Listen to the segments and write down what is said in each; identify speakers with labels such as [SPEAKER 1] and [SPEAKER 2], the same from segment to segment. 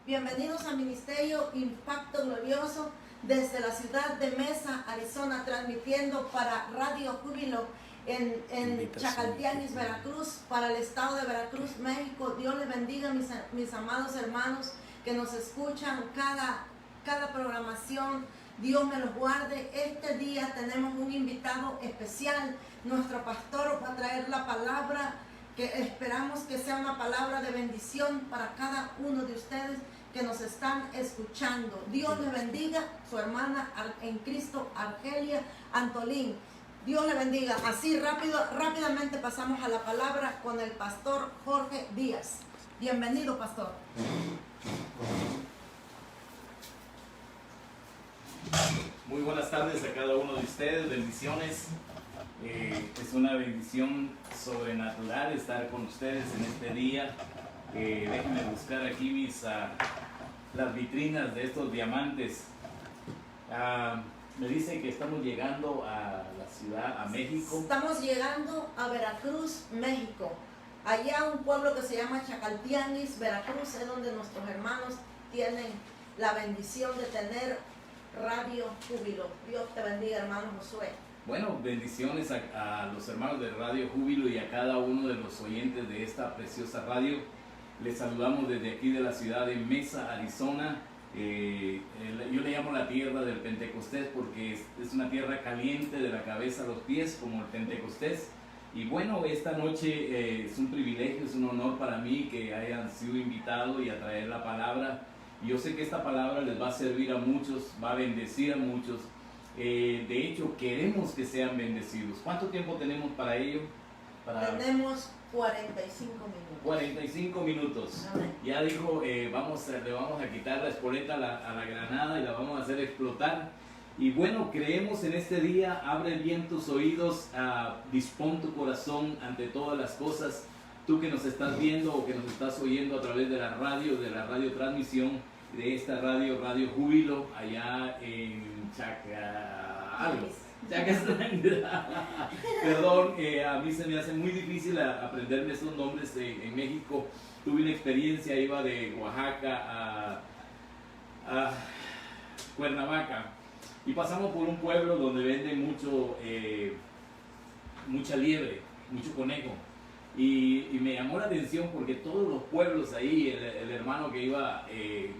[SPEAKER 1] Bienvenidos al Ministerio Impacto Glorioso desde la ciudad de Mesa, Arizona, transmitiendo para Radio Júbilo en Chacaltianis, Veracruz, para el estado de Veracruz, México. Dios les bendiga, mis amados hermanos que nos escuchan cada programación. Dios me los guarde. Este día tenemos un invitado especial. Nuestro pastor va a traer la palabra que esperamos que sea una palabra de bendición para cada uno de ustedes que nos están escuchando. Dios les bendiga. Su hermana en Cristo, Argelia Antolín. Dios le bendiga. Así rápidamente pasamos a la palabra con el pastor Jorge Díaz. Bienvenido, pastor.
[SPEAKER 2] Muy buenas tardes a cada uno de ustedes, bendiciones. Es una bendición sobrenatural estar con ustedes en este día. Déjenme buscar aquí las vitrinas de estos diamantes. Me dice que estamos llegando a la ciudad, a México.
[SPEAKER 1] Estamos llegando a Veracruz, México. Allá un pueblo que se llama Chacaltianis, Veracruz, es donde nuestros hermanos tienen la bendición de tener Radio Júbilo. Dios te bendiga, hermano Josué.
[SPEAKER 2] Bueno, bendiciones a los hermanos de Radio Júbilo y a cada uno de los oyentes de esta preciosa radio. Les saludamos desde aquí de la ciudad de Mesa, Arizona. Yo le llamo la tierra del Pentecostés porque es una tierra caliente de la cabeza a los pies, como el Pentecostés. Y bueno, esta noche es un privilegio, es un honor para mí que hayan sido invitados y a traer la palabra. Y yo sé que esta palabra les va a servir a muchos, va a bendecir a muchos. De hecho, queremos que sean bendecidos. ¿Cuánto tiempo tenemos para ello?
[SPEAKER 1] Tenemos 45 minutos.
[SPEAKER 2] 45 minutos.
[SPEAKER 1] Amén.
[SPEAKER 2] Ya dijo, le vamos a quitar la espoleta a la granada y la vamos a hacer explotar. Y bueno, creemos en este día. Abre bien tus oídos, dispón tu corazón ante todas las cosas. Tú que nos estás viendo o que nos estás oyendo a través de la radiotransmisión de esta Radio Júbilo, allá en Perdón, a mí se me hace muy difícil aprenderme esos nombres en México. Tuve una experiencia, iba de Oaxaca a Cuernavaca y pasamos por un pueblo donde venden mucha liebre, mucho conejo. Y me llamó la atención porque todos los pueblos ahí, el hermano que iba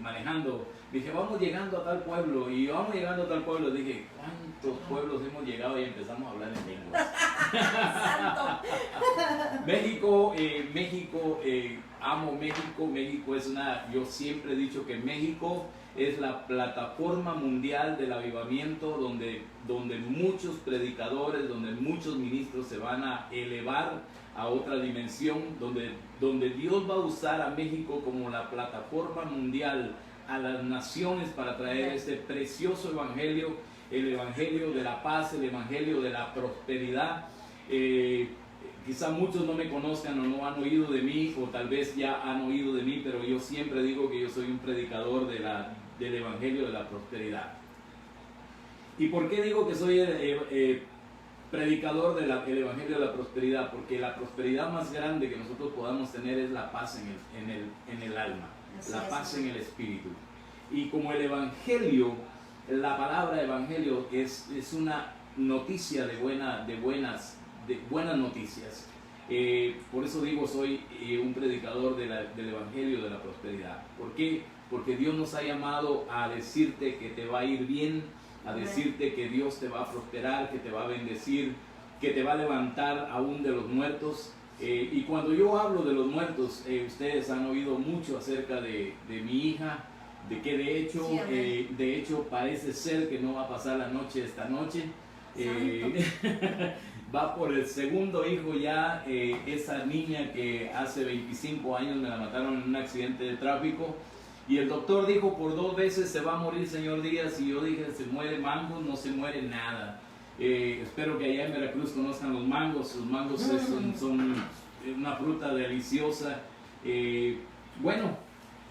[SPEAKER 2] manejando, dije, vamos llegando a tal pueblo, y vamos llegando a tal pueblo, dije, ¿cuántos pueblos hemos llegado? Y empezamos a hablar en lenguas. México, amo México. México es yo siempre he dicho que México es la plataforma mundial del avivamiento donde muchos predicadores, donde muchos ministros se van a elevar a otra dimensión, donde Dios va a usar a México como la plataforma mundial a las naciones para traer este precioso evangelio, el evangelio de la paz, el evangelio de la prosperidad. Quizá muchos no me conozcan o no han oído de mí, o tal vez ya han oído de mí, pero yo siempre digo que yo soy un predicador del evangelio de la prosperidad. ¿Y por qué digo que soy predicador del evangelio de la prosperidad? Porque la prosperidad más grande que nosotros podamos tener es la paz en el alma, la paz en el espíritu. Y como el evangelio, la palabra evangelio es una noticia de buenas noticias. Por eso digo, soy un predicador del evangelio de la prosperidad. ¿Por qué? Porque Dios nos ha llamado a decirte que te va a ir bien, a decirte que Dios te va a prosperar, que te va a bendecir, que te va a levantar aún de los muertos. Y cuando yo hablo de los muertos, ustedes han oído mucho acerca de mi hija, de que de hecho parece ser que no va a pasar la noche esta noche. Va por el segundo hijo ya, esa niña que hace 25 años me la mataron en un accidente de tráfico. Y el doctor dijo, por 2 veces se va a morir, señor Díaz. Y yo dije, se muere mangos, no se muere nada. Espero que allá en Veracruz conozcan los mangos. Los mangos son una fruta deliciosa.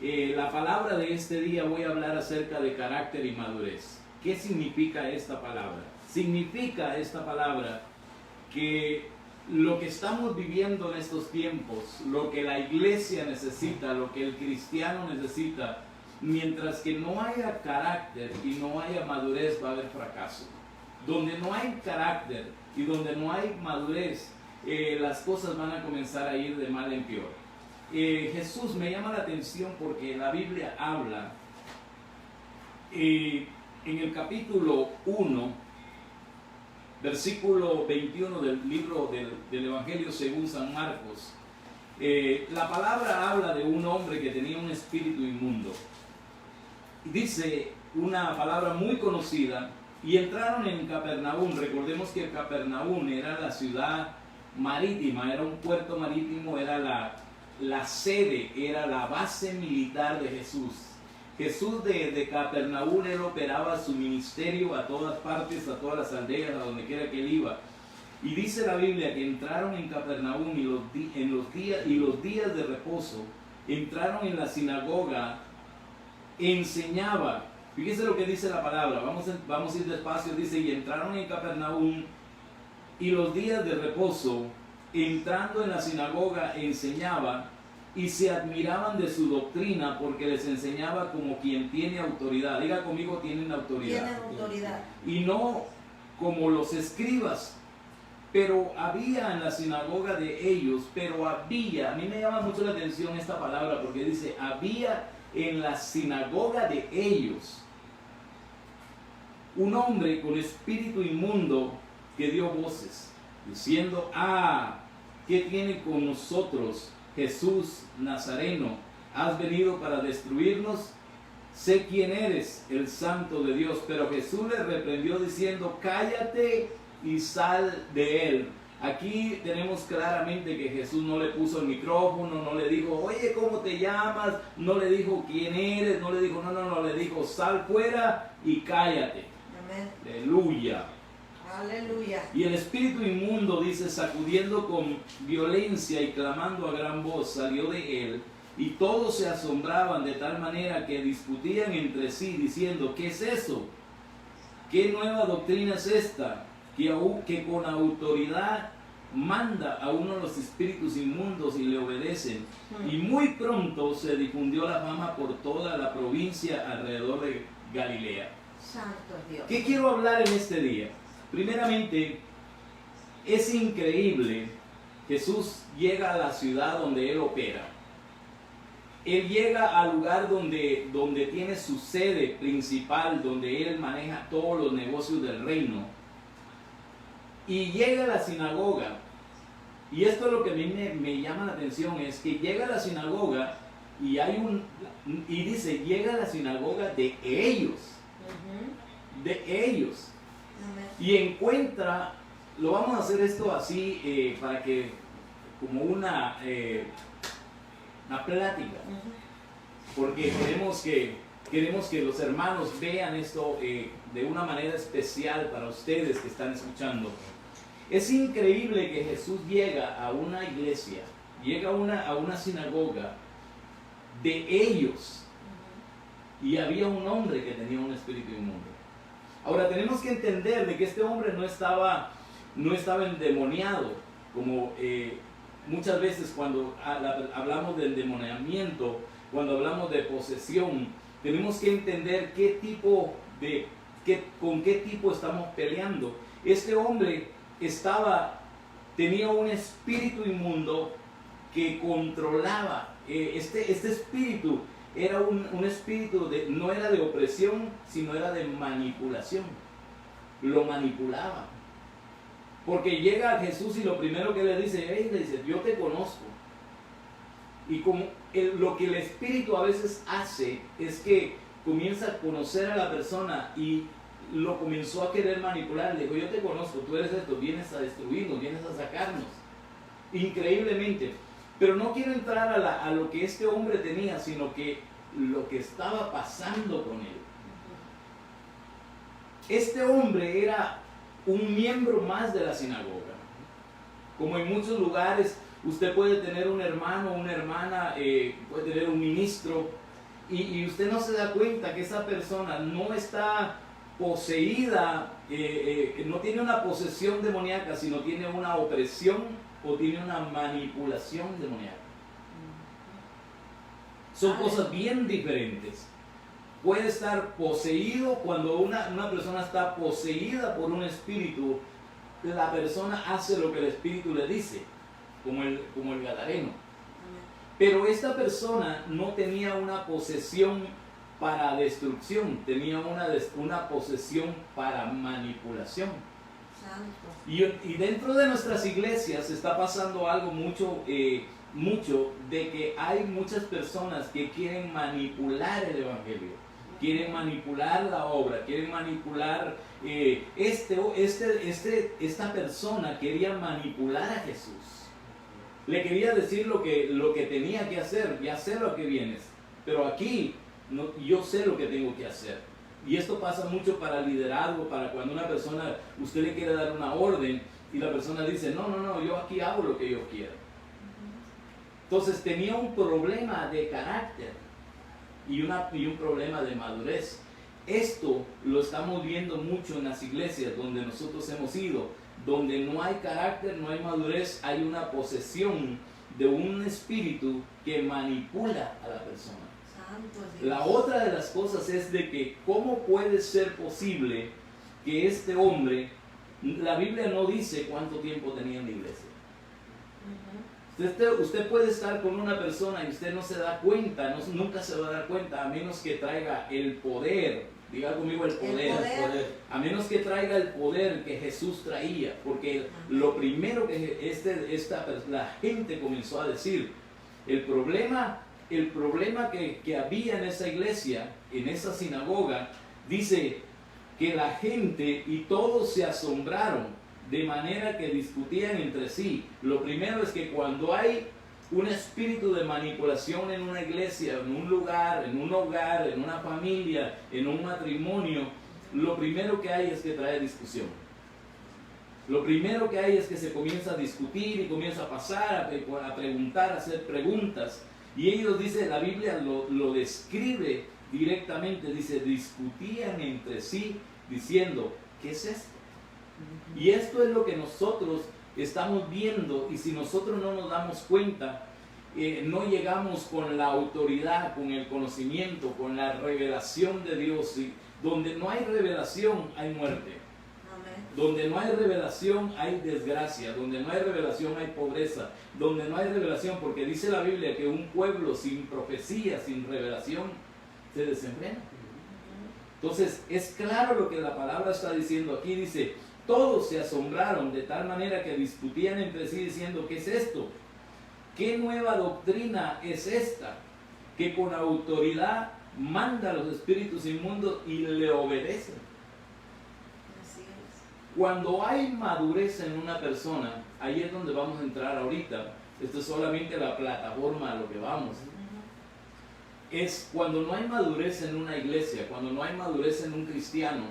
[SPEAKER 2] La palabra de este día voy a hablar acerca de carácter y madurez. ¿Qué significa esta palabra? Significa esta palabra que lo que estamos viviendo en estos tiempos, lo que la iglesia necesita, lo que el cristiano necesita, mientras que no haya carácter y no haya madurez, va a haber fracaso. Donde no hay carácter y donde no hay madurez, las cosas van a comenzar a ir de mal en peor. Jesús me llama la atención porque la Biblia habla en el capítulo 1, versículo 21 del libro del Evangelio según San Marcos. La palabra habla de un hombre que tenía un espíritu inmundo. Dice una palabra muy conocida: y entraron en Capernaum. Recordemos que Capernaum era la ciudad marítima, era un puerto marítimo, era la sede, era la base militar de Jesús. Jesús de Capernaum, él operaba su ministerio a todas partes, a todas las aldeas, a donde quiera que él iba. Y dice la Biblia que entraron en Capernaum y los días de reposo, entraron en la sinagoga, enseñaba. Fíjese lo que dice la palabra, vamos a ir despacio. Dice: y entraron en Capernaum y los días de reposo, entrando en la sinagoga, enseñaba, y se admiraban de su doctrina, porque les enseñaba como quien tiene autoridad. Diga conmigo: tienen autoridad.
[SPEAKER 1] Tienen autoridad.
[SPEAKER 2] Y no como los escribas. Pero había en la sinagoga de ellos, a mí me llama mucho la atención esta palabra, porque dice: había en la sinagoga de ellos un hombre con espíritu inmundo que dio voces, diciendo: ¿qué tiene con nosotros, Jesús Nazareno? ¿Has venido para destruirnos? Sé quién eres, el Santo de Dios. Pero Jesús le reprendió diciendo: cállate y sal de él. Aquí tenemos claramente que Jesús no le puso el micrófono, no le dijo: oye, ¿cómo te llamas? No le dijo: ¿quién eres? No le dijo: no, le dijo: sal fuera y cállate.
[SPEAKER 1] Amén.
[SPEAKER 2] Aleluya.
[SPEAKER 1] Aleluya.
[SPEAKER 2] Y el espíritu inmundo, dice, sacudiendo con violencia y clamando a gran voz, salió de él, y todos se asombraban de tal manera que discutían entre sí, diciendo: ¿qué es eso? ¿Qué nueva doctrina es esta? Que con autoridad manda a uno de los espíritus inmundos y le obedecen. Y muy pronto se difundió la fama por toda la provincia alrededor de Galilea.
[SPEAKER 1] Santo Dios.
[SPEAKER 2] ¿Qué quiero hablar en este día? Primeramente, es increíble. Jesús llega a la ciudad donde él opera. Él llega al lugar donde tiene su sede principal, donde él maneja todos los negocios del reino. Y llega a la sinagoga. Y esto es lo que a mí me llama la atención, es que llega a la sinagoga y dice: llega a la sinagoga de ellos. De ellos. Y encuentra, lo vamos a hacer esto así para que, como una plática, porque queremos que los hermanos vean esto de una manera especial para ustedes que están escuchando. Es increíble que Jesús llega a una iglesia, llega a una sinagoga de ellos, y había un hombre que tenía un espíritu inmundo. Ahora tenemos que entender de que este hombre no estaba endemoniado, como muchas veces cuando hablamos de endemoniamiento, cuando hablamos de posesión, tenemos que entender con qué tipo estamos peleando. Este hombre tenía un espíritu inmundo que controlaba. Este espíritu era un espíritu no era de opresión, sino era de manipulación. Lo manipulaba. Porque llega a Jesús y lo primero que le dice: yo te conozco. Y como lo que el espíritu a veces hace es que comienza a conocer a la persona y lo comenzó a querer manipular. Le dijo: yo te conozco, tú eres esto, vienes a destruirnos, vienes a sacarnos. Increíblemente. Pero no quiero entrar a lo que este hombre tenía, sino que lo que estaba pasando con él. Este hombre era un miembro más de la sinagoga. Como en muchos lugares, usted puede tener un hermano, una hermana, puede tener un ministro, y usted no se da cuenta que esa persona no está poseída, no tiene una posesión demoníaca, sino tiene una opresión o tiene una manipulación demoníaca. Son cosas bien diferentes. puede estar poseído. Cuando una persona está poseída por un espíritu, la persona hace lo que el espíritu le dice, como el gadareno. Pero esta persona no tenía una posesión para destrucción, tenía una posesión para manipulación. Y dentro de nuestras iglesias está pasando algo mucho de que hay muchas personas que quieren manipular el evangelio, quieren manipular la obra, quieren manipular esta persona quería manipular a Jesús. Le quería decir lo que tenía que hacer. Ya sé lo que vienes, pero aquí no, yo sé lo que tengo que hacer. Y esto pasa mucho para liderazgo, para cuando una persona, usted le quiere dar una orden y la persona dice, no, yo aquí hago lo que yo quiero. Entonces tenía un problema de carácter y un problema de madurez. Esto lo estamos viendo mucho en las iglesias donde nosotros hemos ido, donde no hay carácter, no hay madurez, hay una posesión de un espíritu que manipula a la persona. La otra de las cosas es de que cómo puede ser posible que este hombre, la Biblia no dice cuánto tiempo tenía en la iglesia. Usted puede estar con una persona y usted no se da cuenta, nunca se va a dar cuenta, a menos que traiga el poder. Diga conmigo el poder. A menos que traiga el poder que Jesús traía. Porque lo primero que la gente comenzó a decir, el problema que había en esa iglesia, en esa sinagoga, dice que la gente y todos se asombraron de manera que discutían entre sí. Lo primero es que cuando hay un espíritu de manipulación en una iglesia, en un lugar, en un hogar, en una familia, en un matrimonio, lo primero que hay es que trae discusión. Lo primero que hay es que se comienza a discutir y comienza a pasar, a preguntar, a hacer preguntas. Y ellos, dice, la Biblia lo describe directamente, dice, discutían entre sí diciendo, ¿qué es esto? Y esto es lo que nosotros estamos viendo, y si nosotros no nos damos cuenta, no llegamos con la autoridad, con el conocimiento, con la revelación de Dios. Y donde no hay revelación hay muerte. Amén. Donde no hay revelación hay desgracia. Donde no hay revelación hay pobreza. Donde no hay revelación, porque dice la Biblia que un pueblo sin profecía, sin revelación, se desenfrena. Entonces es claro lo que la palabra está diciendo aquí. Dice, todos se asombraron de tal manera que discutían entre sí diciendo, ¿qué es esto? ¿Qué nueva doctrina es esta? Que con autoridad manda a los espíritus inmundos y le obedecen. Así es. Cuando hay madurez en una persona, ahí es donde vamos a entrar ahorita. Esto es solamente la plataforma a lo que vamos. Es cuando no hay madurez en una iglesia, cuando no hay madurez en un cristiano,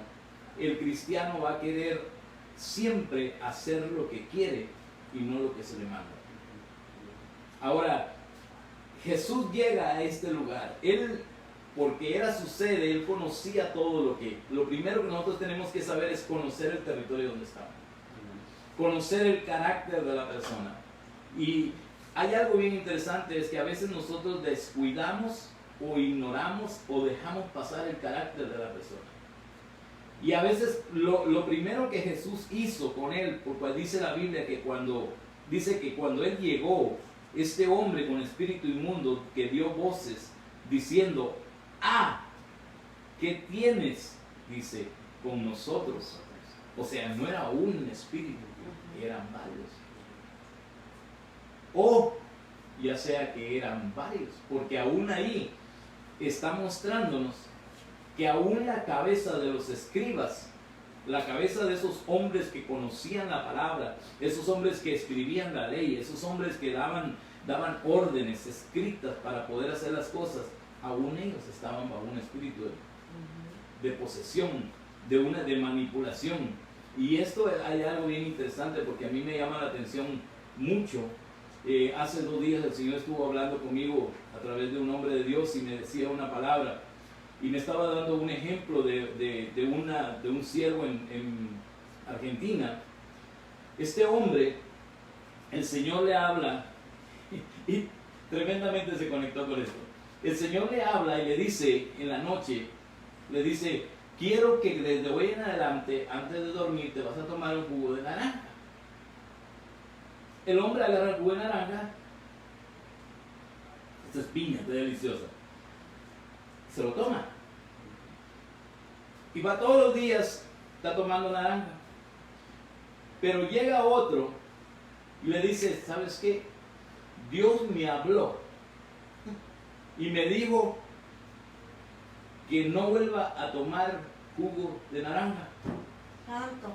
[SPEAKER 2] el cristiano va a querer siempre hacer lo que quiere y no lo que se le manda. Ahora, Jesús llega a este lugar. Él, porque era su sede, él conocía todo lo primero que nosotros tenemos que saber es conocer el territorio donde estamos. Conocer el carácter de la persona. Y hay algo bien interesante, es que a veces nosotros descuidamos o ignoramos o dejamos pasar el carácter de la persona. Y a veces lo primero que Jesús hizo con él, porque dice la Biblia que cuando él llegó, este hombre con espíritu inmundo que dio voces diciendo, ¿qué tienes? Dice, con nosotros. O sea, no era un espíritu, eran varios. O ya sea que eran varios, porque aún ahí está mostrándonos que aún la cabeza de los escribas, la cabeza de esos hombres que conocían la palabra, esos hombres que escribían la ley, esos hombres que daban órdenes escritas para poder hacer las cosas, aún ellos estaban bajo un espíritu de posesión, de manipulación. Y esto hay algo bien interesante porque a mí me llama la atención mucho. Hace 2 días el Señor estuvo hablando conmigo a través de un hombre de Dios y me decía una palabra. Y me estaba dando un ejemplo de un siervo en Argentina. Este hombre, el Señor le habla, y tremendamente se conectó con esto. El Señor le habla y le dice en la noche, le dice, quiero que desde hoy en adelante, antes de dormir, te vas a tomar un jugo de naranja. El hombre agarra el jugo de naranja, esta es piña, está deliciosa, se lo toma. Y va todos los días, está tomando naranja. Pero llega otro y le dice, ¿sabes qué? Dios me habló y me dijo que no vuelva a tomar jugo de naranja.
[SPEAKER 1] Santo.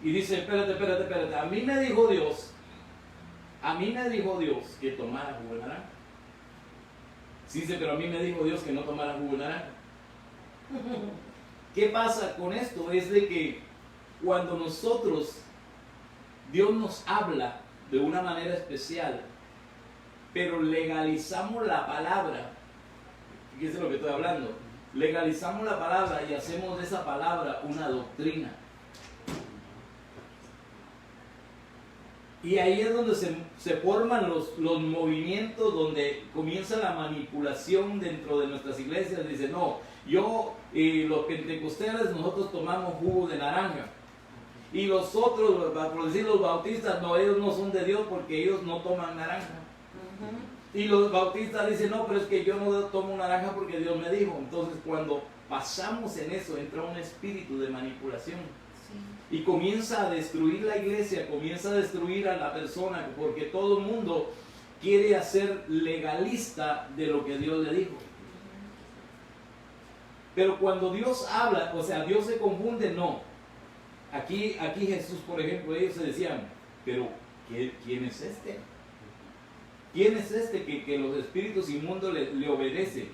[SPEAKER 2] Y dice, espérate, a mí me dijo Dios que tomara jugo de naranja. Sí, dice, pero a mí me dijo Dios que no tomara jugo de naranja. ¿Qué pasa con esto? Es de que cuando Dios nos habla de una manera especial, pero legalizamos la palabra, ¿qué es lo que estoy hablando? Legalizamos la palabra y hacemos de esa palabra una doctrina. Y ahí es donde se forman los movimientos, donde comienza la manipulación dentro de nuestras iglesias. Dice, no, los pentecostales, nosotros tomamos jugo de naranja. Y los otros, por decir los bautistas, no, ellos no son de Dios porque ellos no toman naranja. Y los bautistas dicen, no, pero es que yo no tomo naranja porque Dios me dijo. Entonces cuando pasamos en eso, entra un espíritu de manipulación. Y comienza a destruir la iglesia, comienza a destruir a la persona, porque todo el mundo quiere hacer legalista de lo que Dios le dijo. Pero cuando Dios habla, o sea, Dios se confunde, no. Aquí Jesús, por ejemplo, ellos se decían, pero ¿quién es este? ¿Quién es este que los espíritus inmundos le obedecen?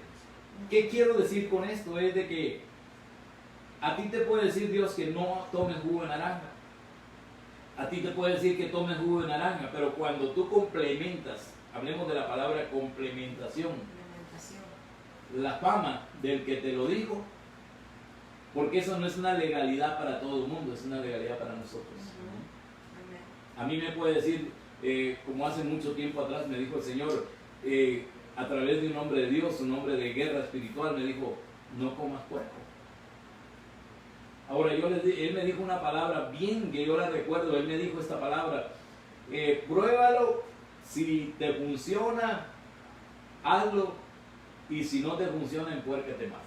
[SPEAKER 2] ¿Qué quiero decir con esto? Es de que a ti te puede decir Dios que no tomes jugo de naranja. A ti te puede decir que tomes jugo de naranja, pero cuando tú complementas, hablemos de la palabra complementación, la fama del que te lo dijo, porque eso no es una legalidad para todo el mundo, es una legalidad para nosotros. A mí me puede decir, como hace mucho tiempo atrás me dijo el Señor, a través de un hombre de Dios, un hombre de guerra espiritual, me dijo, no comas puerco. Ahora él me dijo una palabra bien que yo la recuerdo, él me dijo esta palabra, pruébalo, si te funciona, hazlo, y si no te funciona, empuércate más.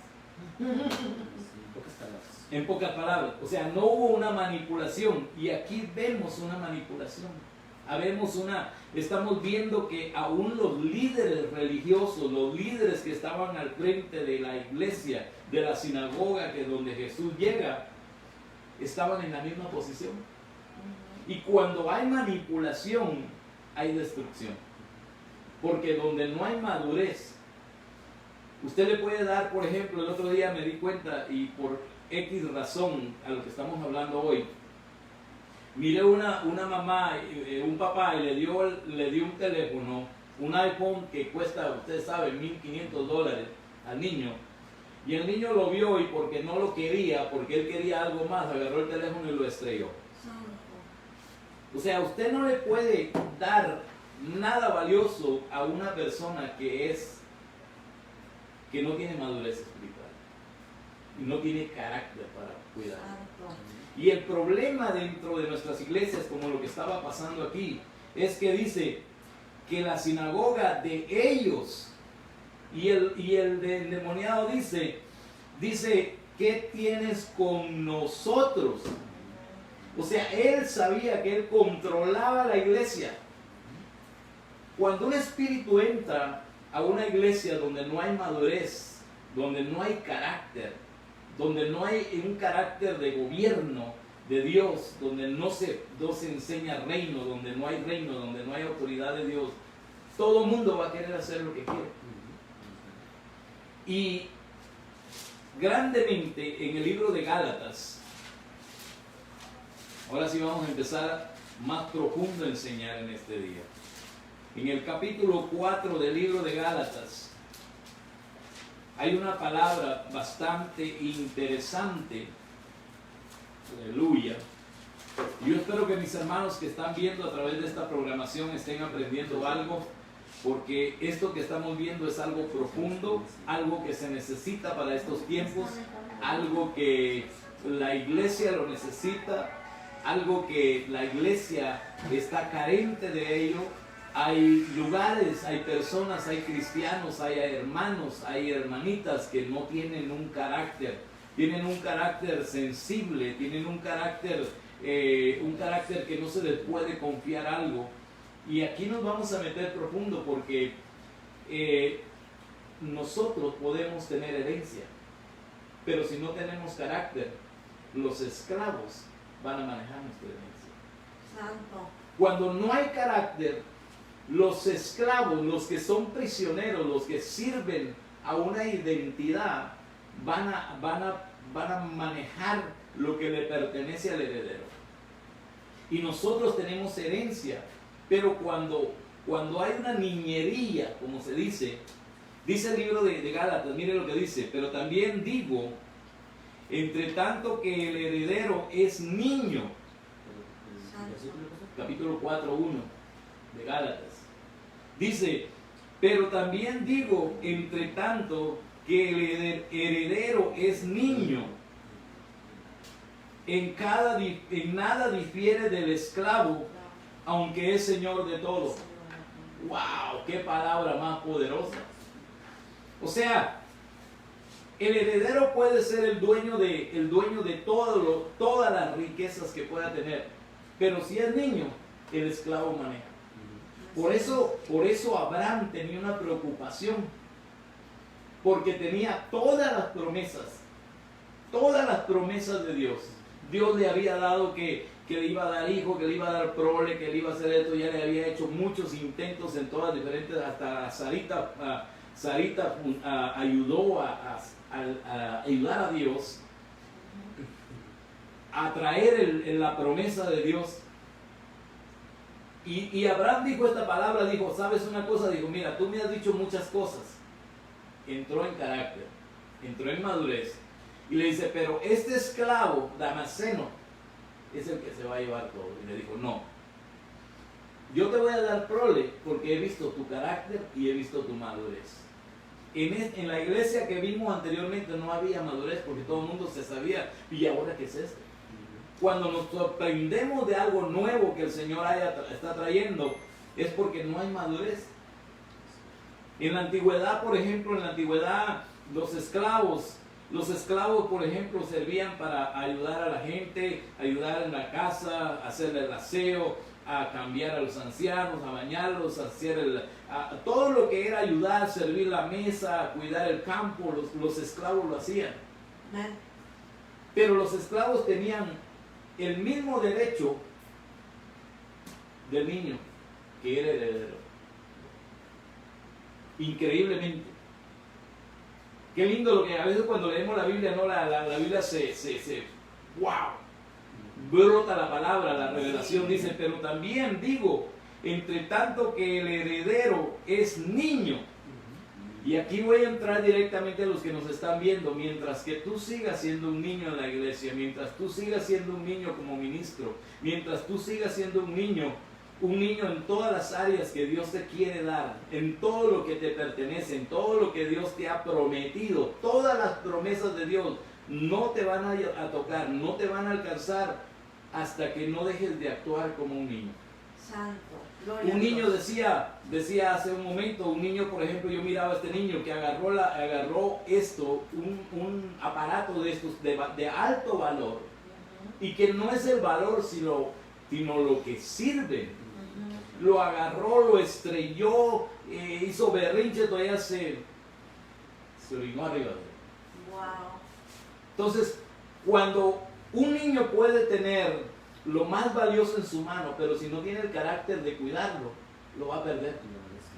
[SPEAKER 2] En pocas palabras, o sea, no hubo una manipulación, y aquí vemos una manipulación. Estamos viendo que aún los líderes religiosos, los líderes que estaban al frente de la iglesia, de la sinagoga, que es donde Jesús llega, estaban en la misma posición. Y cuando hay manipulación, hay destrucción. Porque donde no hay madurez, usted le puede dar, por ejemplo, el otro día me di cuenta, y por X razón a lo que estamos hablando hoy, miré una mamá, un papá, y le dio un teléfono, un iPhone que cuesta, usted sabe, $1,500 al niño. Y el niño lo vio, y porque no lo quería, porque él quería algo más, agarró el teléfono y lo estrelló. O sea, usted no le puede dar nada valioso a una persona que no tiene madurez espiritual y no tiene carácter para cuidar. Y el problema dentro de nuestras iglesias, como lo que estaba pasando aquí, es que dice que la sinagoga de ellos y el endemoniado dice, ¿qué tienes con nosotros? O sea, él sabía que él controlaba la iglesia. Cuando un espíritu entra a una iglesia donde no hay madurez, donde no hay carácter, donde no hay un carácter de gobierno de Dios, donde no se enseña reino, donde no hay autoridad de Dios, todo el mundo va a querer hacer lo que quiere. Y grandemente en el libro de Gálatas, ahora sí vamos a empezar más profundo a enseñar en este día. En el capítulo 4 del libro de Gálatas hay una palabra bastante interesante. Aleluya. Yo espero que mis hermanos que están viendo a través de esta programación estén aprendiendo algo, porque esto que estamos viendo es algo profundo, algo que se necesita para estos tiempos, algo que la iglesia lo necesita, algo que la iglesia está carente de ello. Hay lugares, hay personas, hay cristianos, hay hermanos, hay hermanitas que no tienen un carácter sensible, tienen un carácter que no se les puede confiar algo. Y aquí nos vamos a meter profundo porque nosotros podemos tener herencia, pero si no tenemos carácter, los esclavos van a manejar nuestra herencia.
[SPEAKER 1] Santo.
[SPEAKER 2] Cuando no hay carácter, los esclavos, los que son prisioneros, los que sirven a una identidad, van a manejar lo que le pertenece al heredero. Y nosotros tenemos herencia, pero cuando hay una niñería, como se dice el libro de Gálatas, mire lo que dice: pero también digo, entre tanto que el heredero es niño, capítulo 4:1 de Gálatas, dice: pero también digo, entre tanto que el heredero es niño, en nada difiere del esclavo, aunque es señor de todo. ¡Wow! ¡Qué palabra más poderosa! O sea, el heredero puede ser el dueño de todas las riquezas que pueda tener, pero si es niño, el esclavo maneja. Por eso Abraham tenía una preocupación, porque tenía todas las promesas de Dios. Dios le había dado que le iba a dar hijo, que le iba a dar prole, que le iba a hacer esto. Ya le había hecho muchos intentos en todas diferentes, hasta Sarita ayudó a ayudar a Dios a traer la promesa de Dios. Y Abraham dijo esta palabra, dijo: ¿sabes una cosa? Dijo: mira, tú me has dicho muchas cosas. Entró en carácter, entró en madurez, y le dice: pero este esclavo Damaseno es el que se va a llevar todo. Y le dijo: no, yo te voy a dar prole porque he visto tu carácter y he visto tu madurez. En la iglesia que vimos anteriormente no había madurez, porque todo el mundo se sabía. ¿Y ahora qué es esto? Cuando nos sorprendemos de algo nuevo que el Señor está trayendo, es porque no hay madurez. En la antigüedad, por ejemplo, los esclavos, por ejemplo, servían para ayudar a la gente, ayudar en la casa, hacerle el aseo, a cambiar a los ancianos, a bañarlos, a hacer todo lo que era ayudar, servir la mesa, cuidar el campo. Los esclavos lo hacían. Pero los esclavos tenían el mismo derecho del niño, que era heredero. Increíblemente. Qué lindo lo que a veces cuando leemos la Biblia, ¿no? La Biblia ¡wow! Brota la palabra, la revelación. Dice: pero también digo, entre tanto que el heredero es niño. Y aquí voy a entrar directamente a los que nos están viendo. Mientras que tú sigas siendo un niño en la iglesia, mientras tú sigas siendo un niño como ministro, mientras tú sigas siendo un niño en todas las áreas que Dios te quiere dar, en todo lo que te pertenece, en todo lo que Dios te ha prometido, todas las promesas de Dios no te van a tocar, no te van a alcanzar hasta que no dejes de actuar como un niño.
[SPEAKER 1] Santo.
[SPEAKER 2] Un niño decía hace un momento, un niño, por ejemplo, yo miraba a este niño que agarró un aparato de estos de alto valor, y que no es el valor sino lo que sirve. Lo agarró, lo estrelló, hizo berrinche, todavía se orinó arriba de él.
[SPEAKER 1] Wow.
[SPEAKER 2] Entonces, cuando un niño puede tener lo más valioso en su mano, pero si no tiene el carácter de cuidarlo, lo va a perder,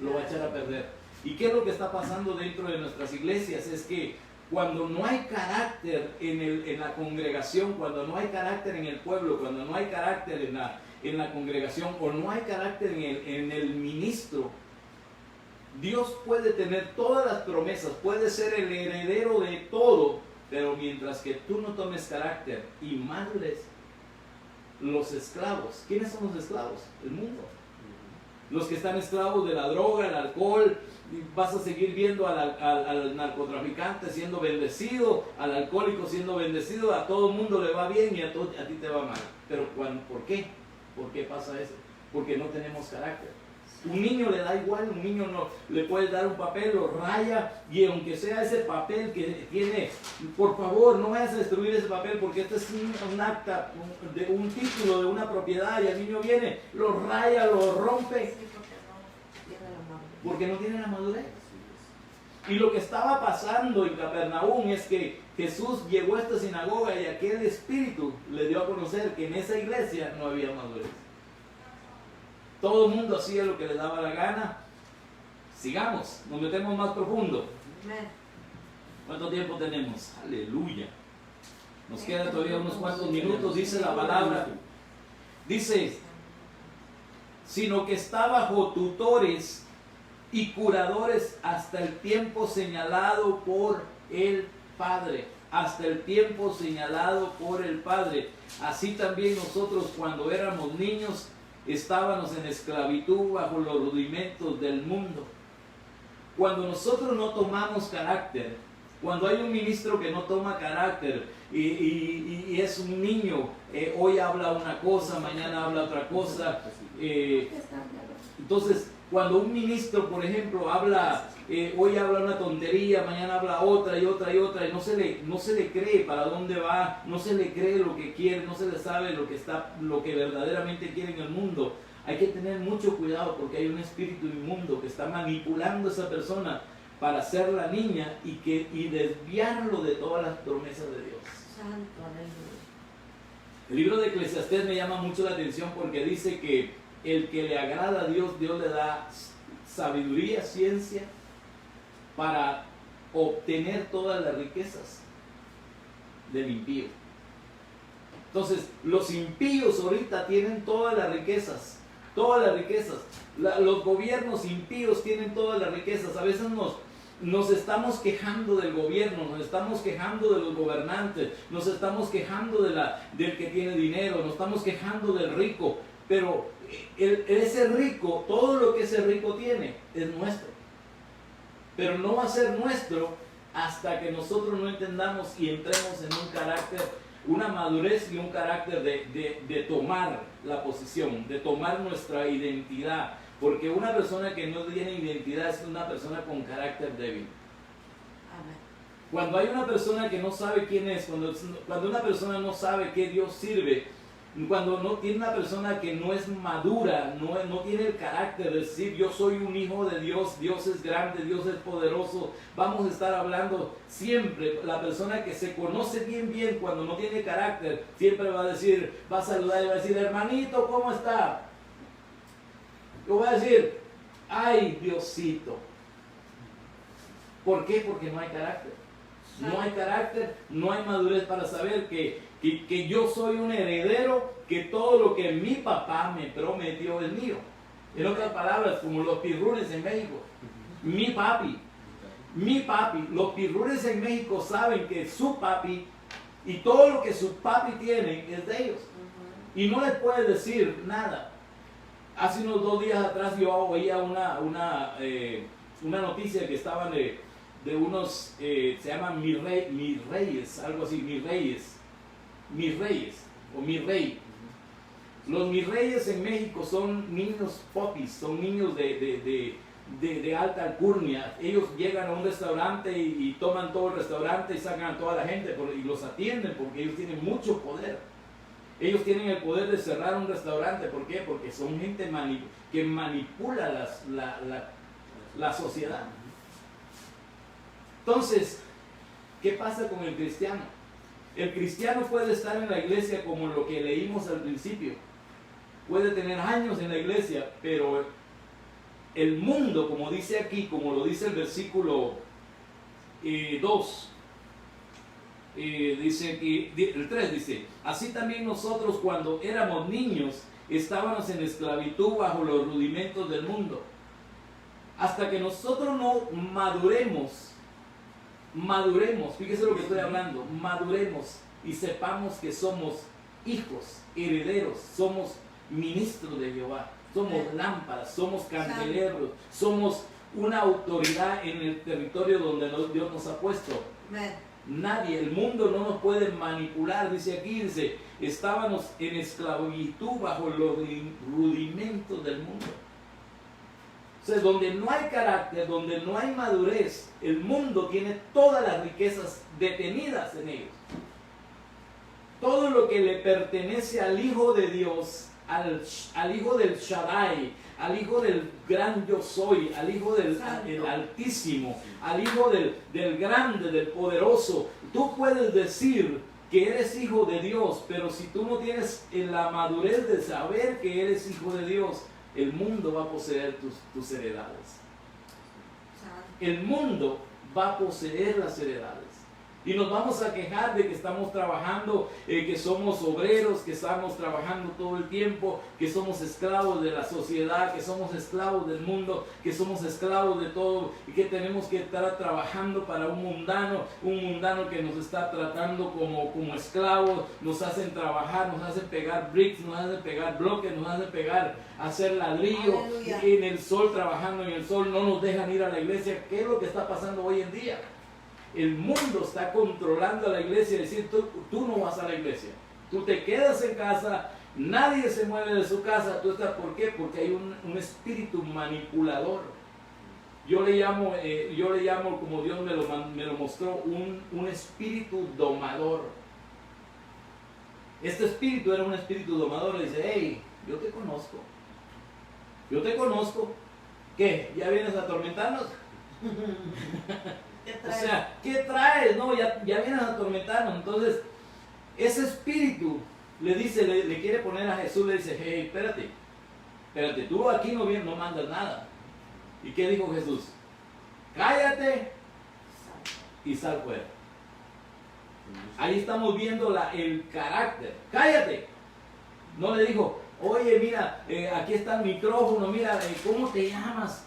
[SPEAKER 2] lo va a echar a perder. ¿Y qué es lo que está pasando dentro de nuestras iglesias? Es que cuando no hay carácter en la congregación, cuando no hay carácter en el pueblo, cuando no hay carácter en la congregación, o no hay carácter en el ministro, Dios puede tener todas las promesas, puede ser el heredero de todo, pero mientras que tú no tomes carácter y madures, los esclavos, ¿quiénes son los esclavos? El mundo. los que están esclavos de la droga, el alcohol. Vas a seguir viendo al narcotraficante siendo bendecido, al alcohólico siendo bendecido, a todo el mundo le va bien y a ti te va mal. Pero ¿por qué? ¿Por qué pasa eso? Porque no tenemos carácter. Un niño le da igual, un niño no le puedes dar un papel, lo raya, y aunque sea ese papel que tiene, por favor, no vayas a destruir ese papel porque este es un acta, un título de una propiedad, y el niño viene, lo raya, lo rompe, porque no tiene la madurez. Y lo que estaba pasando en Capernaum es que Jesús llegó a esta sinagoga y aquel espíritu le dio a conocer que en esa iglesia no había madurez. Todo el mundo hacía lo que le daba la gana. Sigamos, nos metemos más profundo. ¿Cuánto tiempo tenemos? Aleluya. Nos quedan todavía unos cuantos minutos. Dice la palabra. Dice, sino que está bajo tutores y curadores hasta el tiempo señalado por el Padre. Hasta el tiempo señalado por el Padre. Así también nosotros cuando éramos niños estábamos en esclavitud bajo los rudimentos del mundo. Cuando nosotros no tomamos carácter, cuando hay un ministro que no toma carácter y es un niño, hoy habla una cosa, mañana habla otra cosa. Entonces, cuando un ministro, por ejemplo, habla, hoy habla una tontería, mañana habla otra y otra y otra, y no se le cree para dónde va, no se le cree lo que quiere, no se le sabe lo que verdaderamente quiere en el mundo. Hay que tener mucho cuidado porque hay un espíritu inmundo que está manipulando a esa persona para hacerla niña y desviarlo de todas las promesas de Dios. El libro de Eclesiastés me llama mucho la atención porque dice que el que le agrada a Dios, Dios le da sabiduría, ciencia, para obtener todas las riquezas del impío. Entonces, los impíos ahorita tienen todas las riquezas. Todas las riquezas. Los gobiernos impíos tienen todas las riquezas. A veces nos estamos quejando del gobierno, nos estamos quejando de los gobernantes, nos estamos quejando del que tiene dinero, nos estamos quejando del rico. Pero ese rico, todo lo que ese rico tiene es nuestro. Pero no va a ser nuestro hasta que nosotros no entendamos y entremos en un carácter, una madurez y un carácter de tomar la posición, de tomar nuestra identidad. Porque una persona que no tiene identidad es una persona con carácter débil. Amén. Cuando hay una persona que no sabe quién es, cuando una persona no sabe qué Dios sirve, cuando no tiene una persona que no es madura, no tiene el carácter de decir yo soy un hijo de Dios, Dios es grande, Dios es poderoso, vamos a estar hablando siempre. La persona que se conoce bien cuando no tiene carácter, siempre va a saludar y va a decir, hermanito, ¿cómo está? Yo voy a decir, ay Diosito. ¿Por qué? Porque no hay carácter. No hay carácter, no hay madurez para saber que yo soy un heredero, que todo lo que mi papá me prometió es mío. En otras palabras, como los pirrunes en México. Mi papi, los pirrunes en México saben que su papi y todo lo que su papi tiene es de ellos. Y no les puedes decir nada. Hace unos 2 días atrás yo oía una noticia que estaban de unos, se llaman mis reyes, algo así, mis reyes o mi rey. Los mis reyes en México son niños popis, son niños de alta alcurnia. Ellos llegan a un restaurante y toman todo el restaurante y sacan a toda la gente y los atienden porque ellos tienen mucho poder. Ellos tienen el poder de cerrar un restaurante. ¿Por qué? Porque son gente que manipula la sociedad. Entonces, ¿qué pasa con el cristiano? El cristiano puede estar en la iglesia como lo que leímos al principio. Puede tener años en la iglesia, pero el mundo, como dice aquí, como lo dice el versículo 2, dice que el 3 dice, así también nosotros cuando éramos niños estábamos en esclavitud bajo los rudimentos del mundo. Hasta que nosotros no maduremos, fíjese lo que estoy hablando, maduremos y sepamos que somos hijos, herederos, somos ministros de Jehová, somos lámparas, somos candelabros, somos una autoridad en el territorio donde Dios nos ha puesto. Nadie, el mundo no nos puede manipular. Dice aquí, dice, estábamos en esclavitud bajo los rudimentos del mundo. O sea, donde no hay carácter, donde no hay madurez, el mundo tiene todas las riquezas detenidas en ellos. Todo lo que le pertenece al Hijo de Dios, al Hijo del Shaddai, al Hijo del gran yo soy, al Hijo del Altísimo, al Hijo del grande, del poderoso. Tú puedes decir que eres hijo de Dios, pero si tú no tienes la madurez de saber que eres hijo de Dios, el mundo va a poseer tus heredades. El mundo va a poseer las heredades. Y nos vamos a quejar de que estamos trabajando, que somos obreros, que estamos trabajando todo el tiempo, que somos esclavos de la sociedad, que somos esclavos del mundo, que somos esclavos de todo y que tenemos que estar trabajando para un mundano que nos está tratando como esclavos, nos hacen trabajar, nos hacen pegar bricks, nos hacen pegar bloques, nos hacen hacer ladrillo, y en el sol, trabajando en el sol, no nos dejan ir a la iglesia. ¿Qué es lo que está pasando hoy en día? El mundo está controlando a la iglesia, es decir, tú no vas a la iglesia, tú te quedas en casa, nadie se mueve de su casa, tú estás, ¿por qué? Porque hay un espíritu manipulador. Yo le llamo, como Dios me lo mostró, un espíritu domador. Este espíritu era un espíritu domador, le dice, hey, yo te conozco, ¿qué? ¿Ya vienes a atormentarnos? O sea, ¿qué traes? No, ya vienes a atormentarnos. Entonces, ese espíritu le dice, le quiere poner a Jesús, le dice, hey, espérate, tú aquí no mandas nada. ¿Y qué dijo Jesús? Cállate y sal fuera. Ahí estamos viendo el carácter. Cállate. No le dijo, oye, mira, aquí está el micrófono, mira, ¿cómo te llamas?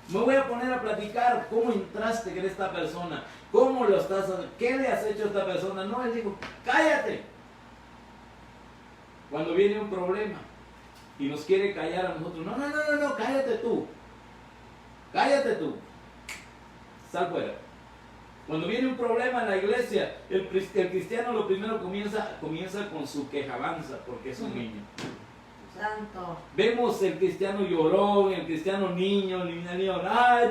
[SPEAKER 2] Me voy a poner a platicar cómo entraste con esta persona, cómo lo estás haciendo, qué le has hecho a esta persona. No, él dijo, cállate. Cuando viene un problema y nos quiere callar a nosotros, no, cállate tú, sal fuera. Cuando viene un problema en la iglesia, el cristiano lo primero comienza con su quejabanza, porque es un niño.
[SPEAKER 1] Santo.
[SPEAKER 2] Vemos el cristiano llorón, el cristiano niño, ay,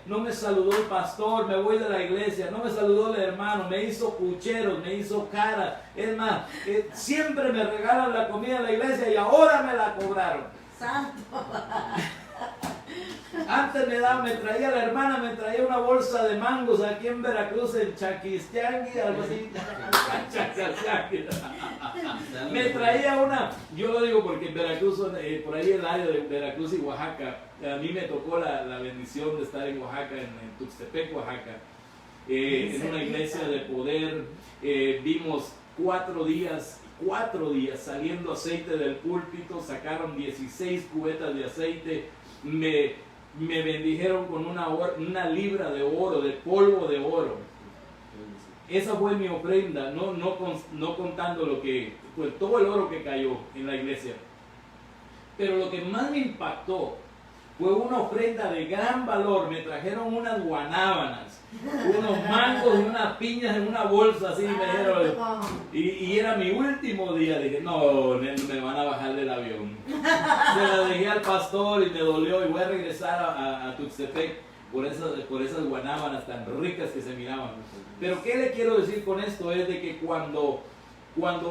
[SPEAKER 2] no me saludó el pastor, me voy de la iglesia, no me saludó el hermano, me hizo pucheros, me hizo cara. Es más, siempre me regalan la comida en la iglesia y ahora me la cobraron.
[SPEAKER 1] Santo.
[SPEAKER 2] Antes me traía la hermana, me traía una bolsa de mangos aquí en Veracruz, en Chaquistiangui, algo así. Me traía una, yo lo digo porque en Veracruz, por ahí el área de Veracruz y Oaxaca, a mí me tocó la bendición de estar en Oaxaca, en Tuxtepec, Oaxaca, en una iglesia de poder. Vimos 4 días saliendo aceite del púlpito, sacaron 16 cubetas de aceite, me bendijeron con una libra de oro, de polvo de oro. Esa fue mi ofrenda, no contando pues, todo el oro que cayó en la iglesia. Pero lo que más me impactó fue una ofrenda de gran valor. Me trajeron unas guanábanas, unos mangos y unas piñas en una bolsa así, me dijeron, y era mi último día. Dije, no, me van a bajar del avión. Se la dejé al pastor y me dolió, y voy a regresar a Tuxtepec por esas guanábanas tan ricas que se miraban. Pero ¿qué le quiero decir con esto? Es de que cuando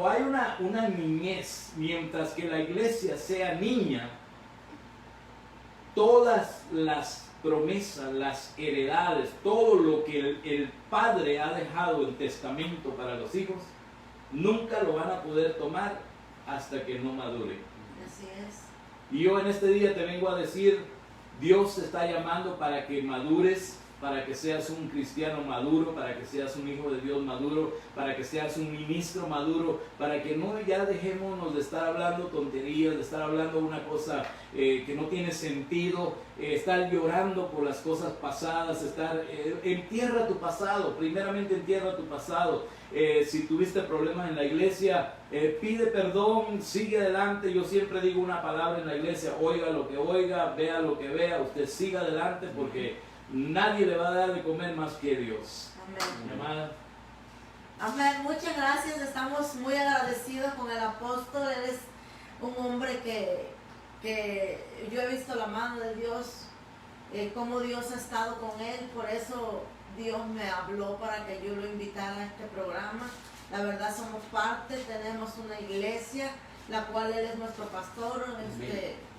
[SPEAKER 2] hay una niñez, mientras que la iglesia sea niña, todas las promesas, las heredades, todo lo que el padre ha dejado en testamento para los hijos, nunca lo van a poder tomar hasta que no madure.
[SPEAKER 1] Así es.
[SPEAKER 2] Y yo en este día te vengo a decir, Dios te está llamando para que madures, para que seas un cristiano maduro, para que seas un hijo de Dios maduro, para que seas un ministro maduro, para que no ya dejémonos de estar hablando tonterías, de estar hablando una cosa que no tiene sentido, estar llorando por las cosas pasadas, entierra tu pasado, primeramente entierra tu pasado. Si tuviste problemas en la iglesia, pide perdón, sigue adelante. Yo siempre digo una palabra en la iglesia: oiga lo que oiga, vea lo que vea, usted siga adelante, porque nadie le va a dar de comer más que Dios.
[SPEAKER 1] Amén. Amén. Muchas gracias. Estamos muy agradecidos con el apóstol. Él es un hombre que yo he visto la mano de Dios, cómo Dios ha estado con él. Por eso Dios me habló para que yo lo invitara a este programa. La verdad, somos parte, tenemos una iglesia, la cual él es nuestro pastor.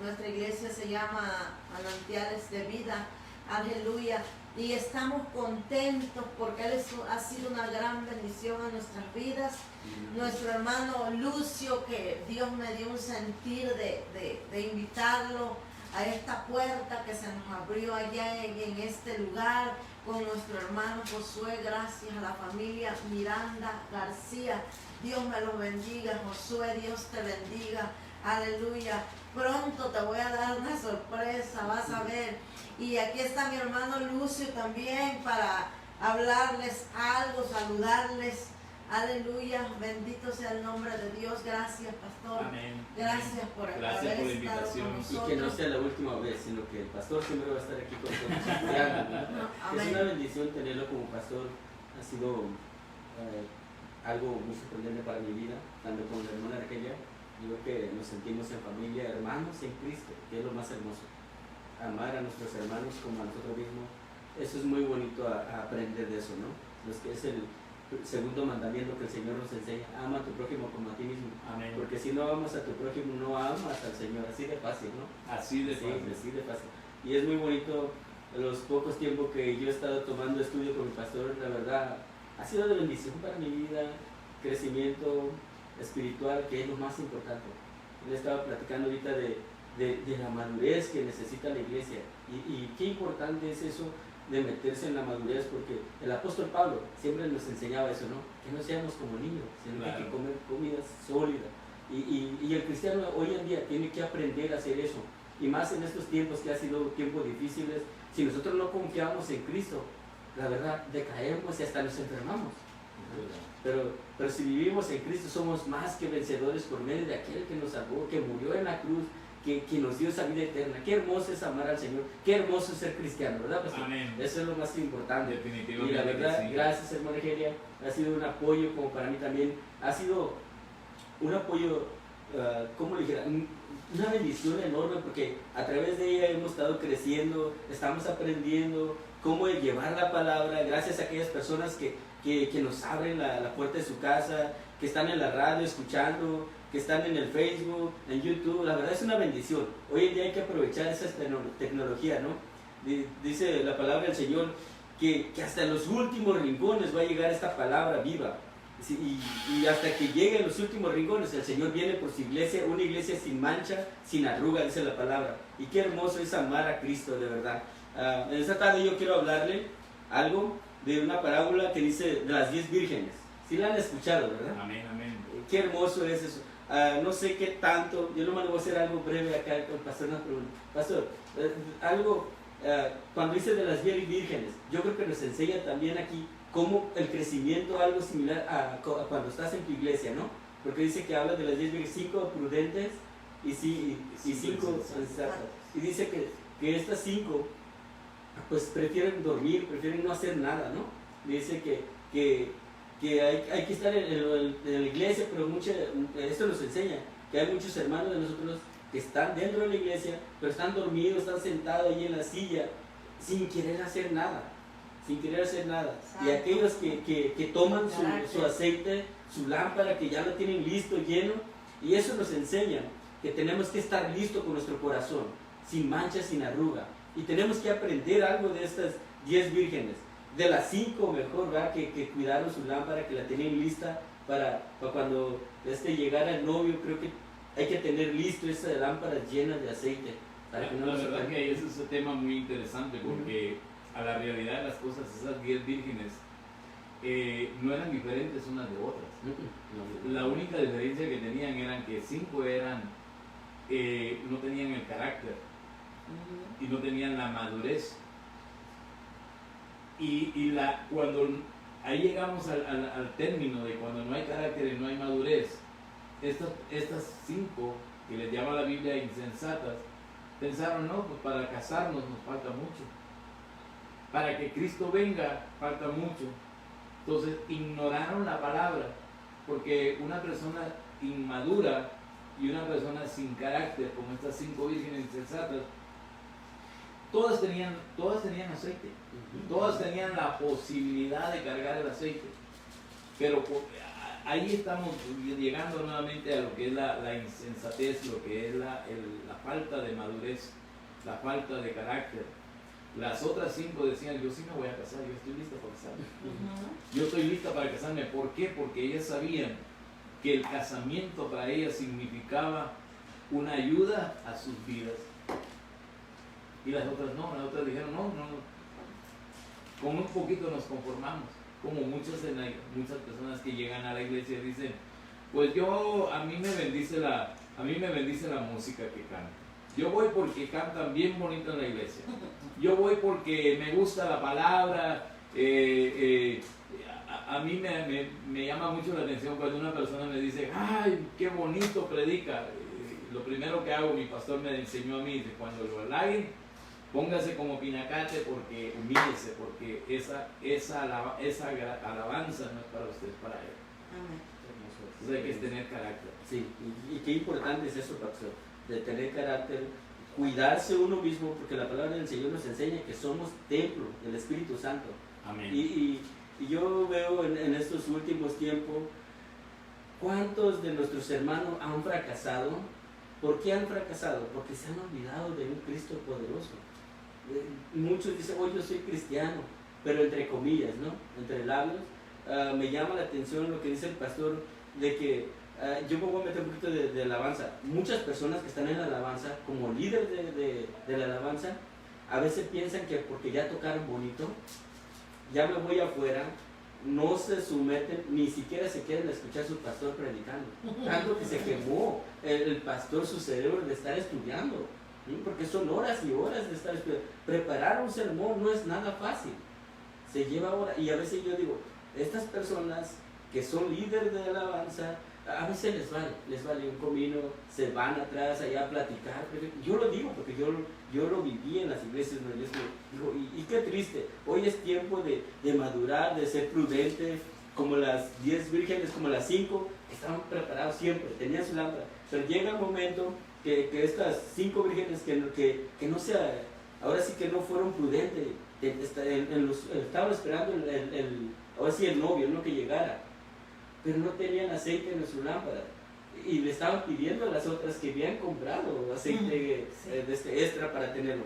[SPEAKER 1] Nuestra iglesia se llama Manantiales de Vida. Aleluya. Y estamos contentos porque él ha sido una gran bendición a nuestras vidas. Nuestro hermano Lucio, que Dios me dio un sentir de invitarlo a esta puerta que se nos abrió allá en este lugar, con nuestro hermano Josué. Gracias a la familia Miranda García. Dios me los bendiga. Josué, Dios te bendiga. Aleluya. Pronto te voy a dar una sorpresa, vas a ver. Y aquí está mi hermano Lucio también para hablarles algo, saludarles. Aleluya, bendito sea el nombre de Dios. Gracias, pastor.
[SPEAKER 2] Amén.
[SPEAKER 1] Gracias por
[SPEAKER 2] la invitación.
[SPEAKER 3] Y que no sea la última vez, sino que el pastor siempre va a estar aquí con nosotros. Es una bendición tenerlo como pastor. Ha sido algo muy sorprendente para mi vida, tanto con la hermana Argelia. Yo creo que nos sentimos en familia, hermanos en Cristo, que es lo más hermoso. Amar a nuestros hermanos como a nosotros mismos, eso es muy bonito a aprender de eso, ¿no? Es el segundo mandamiento que el Señor nos enseña: ama a tu prójimo como a ti mismo.
[SPEAKER 2] Amén.
[SPEAKER 3] Porque si no amas a tu prójimo, no amas al Señor. Así de fácil, ¿no?
[SPEAKER 2] Así de fácil.
[SPEAKER 3] Sí, así de fácil. Y es muy bonito los pocos tiempos que yo he estado tomando estudio con mi pastor. La verdad, ha sido de bendición para mi vida, crecimiento espiritual, que es lo más importante. Él estaba platicando ahorita de la madurez que necesita la iglesia, y qué importante es eso de meterse en la madurez, porque el apóstol Pablo siempre nos enseñaba eso, ¿no? Que no seamos como niños, sino que hay que comer comida sólida, y el cristiano hoy en día tiene que aprender a hacer eso, y más en estos tiempos que han sido tiempos difíciles. Si nosotros no confiamos en Cristo, la verdad, decaemos y hasta nos enfermamos. Pero si vivimos en Cristo, somos más que vencedores por medio de aquel que nos salvó, que murió en la cruz, que nos dio esa vida eterna. Qué hermoso es amar al Señor, qué hermoso es ser cristiano, ¿verdad, pastor?
[SPEAKER 2] Amén.
[SPEAKER 3] Eso es lo más importante.
[SPEAKER 2] Definitivamente.
[SPEAKER 3] Y la verdad,
[SPEAKER 2] sí.
[SPEAKER 3] gracias, hermana Argelia, ha sido un apoyo como para mí también. Ha sido un apoyo, ¿cómo le dijera? Una bendición enorme, porque a través de ella hemos estado creciendo, estamos aprendiendo cómo llevar la palabra, gracias a aquellas personas que nos abren la puerta de su casa, que están en la radio escuchando, que están en el Facebook, en YouTube. La verdad es una bendición. Hoy en día hay que aprovechar esa tecnología, ¿no? Dice la palabra del Señor que hasta en los últimos rincones va a llegar esta palabra viva. Y hasta que llegue a los últimos rincones, el Señor viene por su iglesia, una iglesia sin mancha, sin arruga, dice la palabra. Y qué hermoso es amar a Cristo, de verdad. En esta tarde yo quiero hablarle algo de una parábola que dice de las 10 vírgenes. ¿Sí la han escuchado, verdad?
[SPEAKER 2] Amén, amén.
[SPEAKER 3] Qué hermoso es eso. No sé qué tanto, yo nomás le voy a hacer algo breve acá con el pastor. Pastor, cuando dice de las 10 vírgenes, yo creo que nos enseña también aquí cómo el crecimiento, algo similar a cuando estás en tu iglesia, ¿no? Porque dice que habla de las 10 vírgenes, 5 prudentes y 5 sensatas. Y dice que estas 5 pues prefieren dormir, prefieren no hacer nada, ¿no? Dice que hay que estar en la iglesia, pero esto nos enseña que hay muchos hermanos de nosotros que están dentro de la iglesia, pero están dormidos, están sentados ahí en la silla, sin querer hacer nada. Exacto. Y aquellos que toman su aceite, su lámpara, que ya lo tienen listo, lleno, y eso nos enseña que tenemos que estar listos con nuestro corazón, sin mancha, sin arruga. Y tenemos que aprender algo de estas 10 vírgenes. De las 5 mejor, ¿verdad? Que cuidaron su lámpara, que la tenían lista para cuando llegara el novio. Creo que hay que tener listo esas lámparas llenas de aceite.
[SPEAKER 2] La verdad que ese es un tema muy interesante, porque a la realidad de las cosas, esas 10 vírgenes no eran diferentes unas de otras. La única diferencia que tenían eran que 5 eran, no tenían el carácter y no tenían la madurez. Cuando ahí llegamos al término de cuando no hay carácter y no hay madurez, estas 5 que les llama la Biblia insensatas, pensaron, no, pues para casarnos nos falta mucho, para que Cristo venga falta mucho. Entonces ignoraron la palabra, porque una persona inmadura y una persona sin carácter, como estas 5 vírgenes insensatas, todas tenían aceite, todas tenían la posibilidad de cargar el aceite, pero ahí estamos llegando nuevamente a lo que es la insensatez, lo que es la falta de madurez, la falta de carácter. Las otras 5 decían, yo sí me voy a casar, yo estoy lista para casarme. Yo estoy lista para casarme. ¿Por qué? Porque ellas sabían que el casamiento para ellas significaba una ayuda a sus vidas. Y las otras no, las otras dijeron, no, con un poquito nos conformamos. Como muchas personas que llegan a la iglesia dicen, pues a mí me bendice la música que cantan. Yo voy porque cantan bien bonito en la iglesia. Yo voy porque me gusta la palabra. A mí me llama mucho la atención cuando una persona me dice, ay, qué bonito predica. Lo primero que hago, mi pastor me enseñó a mí, dice, cuando lo halaguen, póngase como pinacate, porque humíllese, porque esa alabanza no es para usted, es para él. Entonces hay que tener carácter.
[SPEAKER 3] Sí, y qué importante es eso, pastor, de tener carácter, cuidarse uno mismo, porque la palabra del Señor nos enseña que somos templo del Espíritu Santo.
[SPEAKER 2] Amén.
[SPEAKER 3] Y yo veo en estos últimos tiempos cuántos de nuestros hermanos han fracasado. ¿Por qué han fracasado? Porque se han olvidado de un Cristo poderoso. Muchos dicen, oh, yo soy cristiano, pero entre comillas, ¿no? Entre labios. Me llama la atención lo que dice el pastor, de que yo me voy a meter un poquito de alabanza. Muchas personas que están en la alabanza, como líder de la alabanza, a veces piensan que porque ya tocaron bonito, ya me voy afuera, no se someten, ni siquiera se quieren escuchar a su pastor predicando. Tanto que se quemó el pastor su cerebro de estar estudiando, ¿sí? Porque son horas y horas de estar estudiando. Preparar un sermón no es nada fácil, se lleva horas. Y a veces yo digo, estas personas que son líderes de alabanza, a veces les vale un comino, se van atrás allá a platicar. Yo lo digo porque yo lo viví en las iglesias donde digo, y qué triste, hoy es tiempo de madurar, de ser prudente, como las 10 vírgenes, como las 5, estaban preparados siempre, tenían su lámpara, pero llega el momento que estas 5 vírgenes que no sea, ahora sí que no fueron prudentes, estaban esperando ahora sí el novio, no que llegara, pero no tenían aceite en su lámpara y le estaban pidiendo a las otras que habían comprado aceite extra para tenerlo.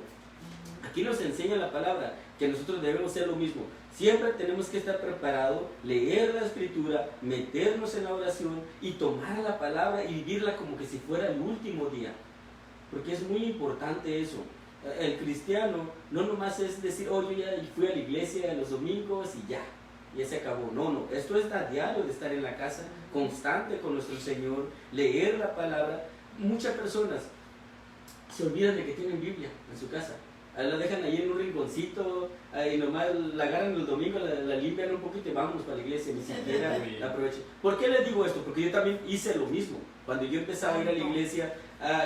[SPEAKER 3] Aquí nos enseña la palabra que nosotros debemos hacer lo mismo. Siempre tenemos que estar preparados, leer la escritura, meternos en la oración y tomar la palabra y vivirla como que si fuera el último día, porque es muy importante eso. El cristiano no nomás es decir, oh, yo ya fui a la iglesia los domingos y ya se acabó. No, esto es a diario de estar en la casa, constante con nuestro Señor, leer la palabra. Muchas personas se olvidan de que tienen Biblia en su casa, la dejan ahí en un rinconcito y nomás la agarran los domingos, la limpian un poquito y vámonos para la iglesia, ni siquiera la aprovechan. ¿Por qué les digo esto? Porque yo también hice lo mismo. Cuando yo empezaba a ir a la iglesia,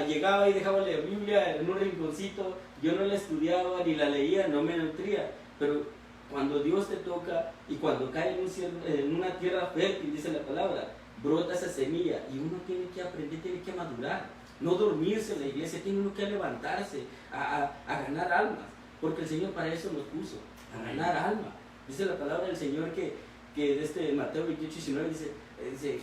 [SPEAKER 3] llegaba y dejaba la Biblia en un rinconcito, yo no la estudiaba ni la leía, no me nutría, pero cuando Dios te toca y cuando cae en una tierra fértil, dice la palabra, brota esa semilla y uno tiene que aprender, tiene que madurar, no dormirse en la iglesia, tiene uno que levantarse a ganar almas, porque el Señor para eso nos puso, a ganar almas. Dice la palabra del Señor que desde Mateo 28, 19 dice,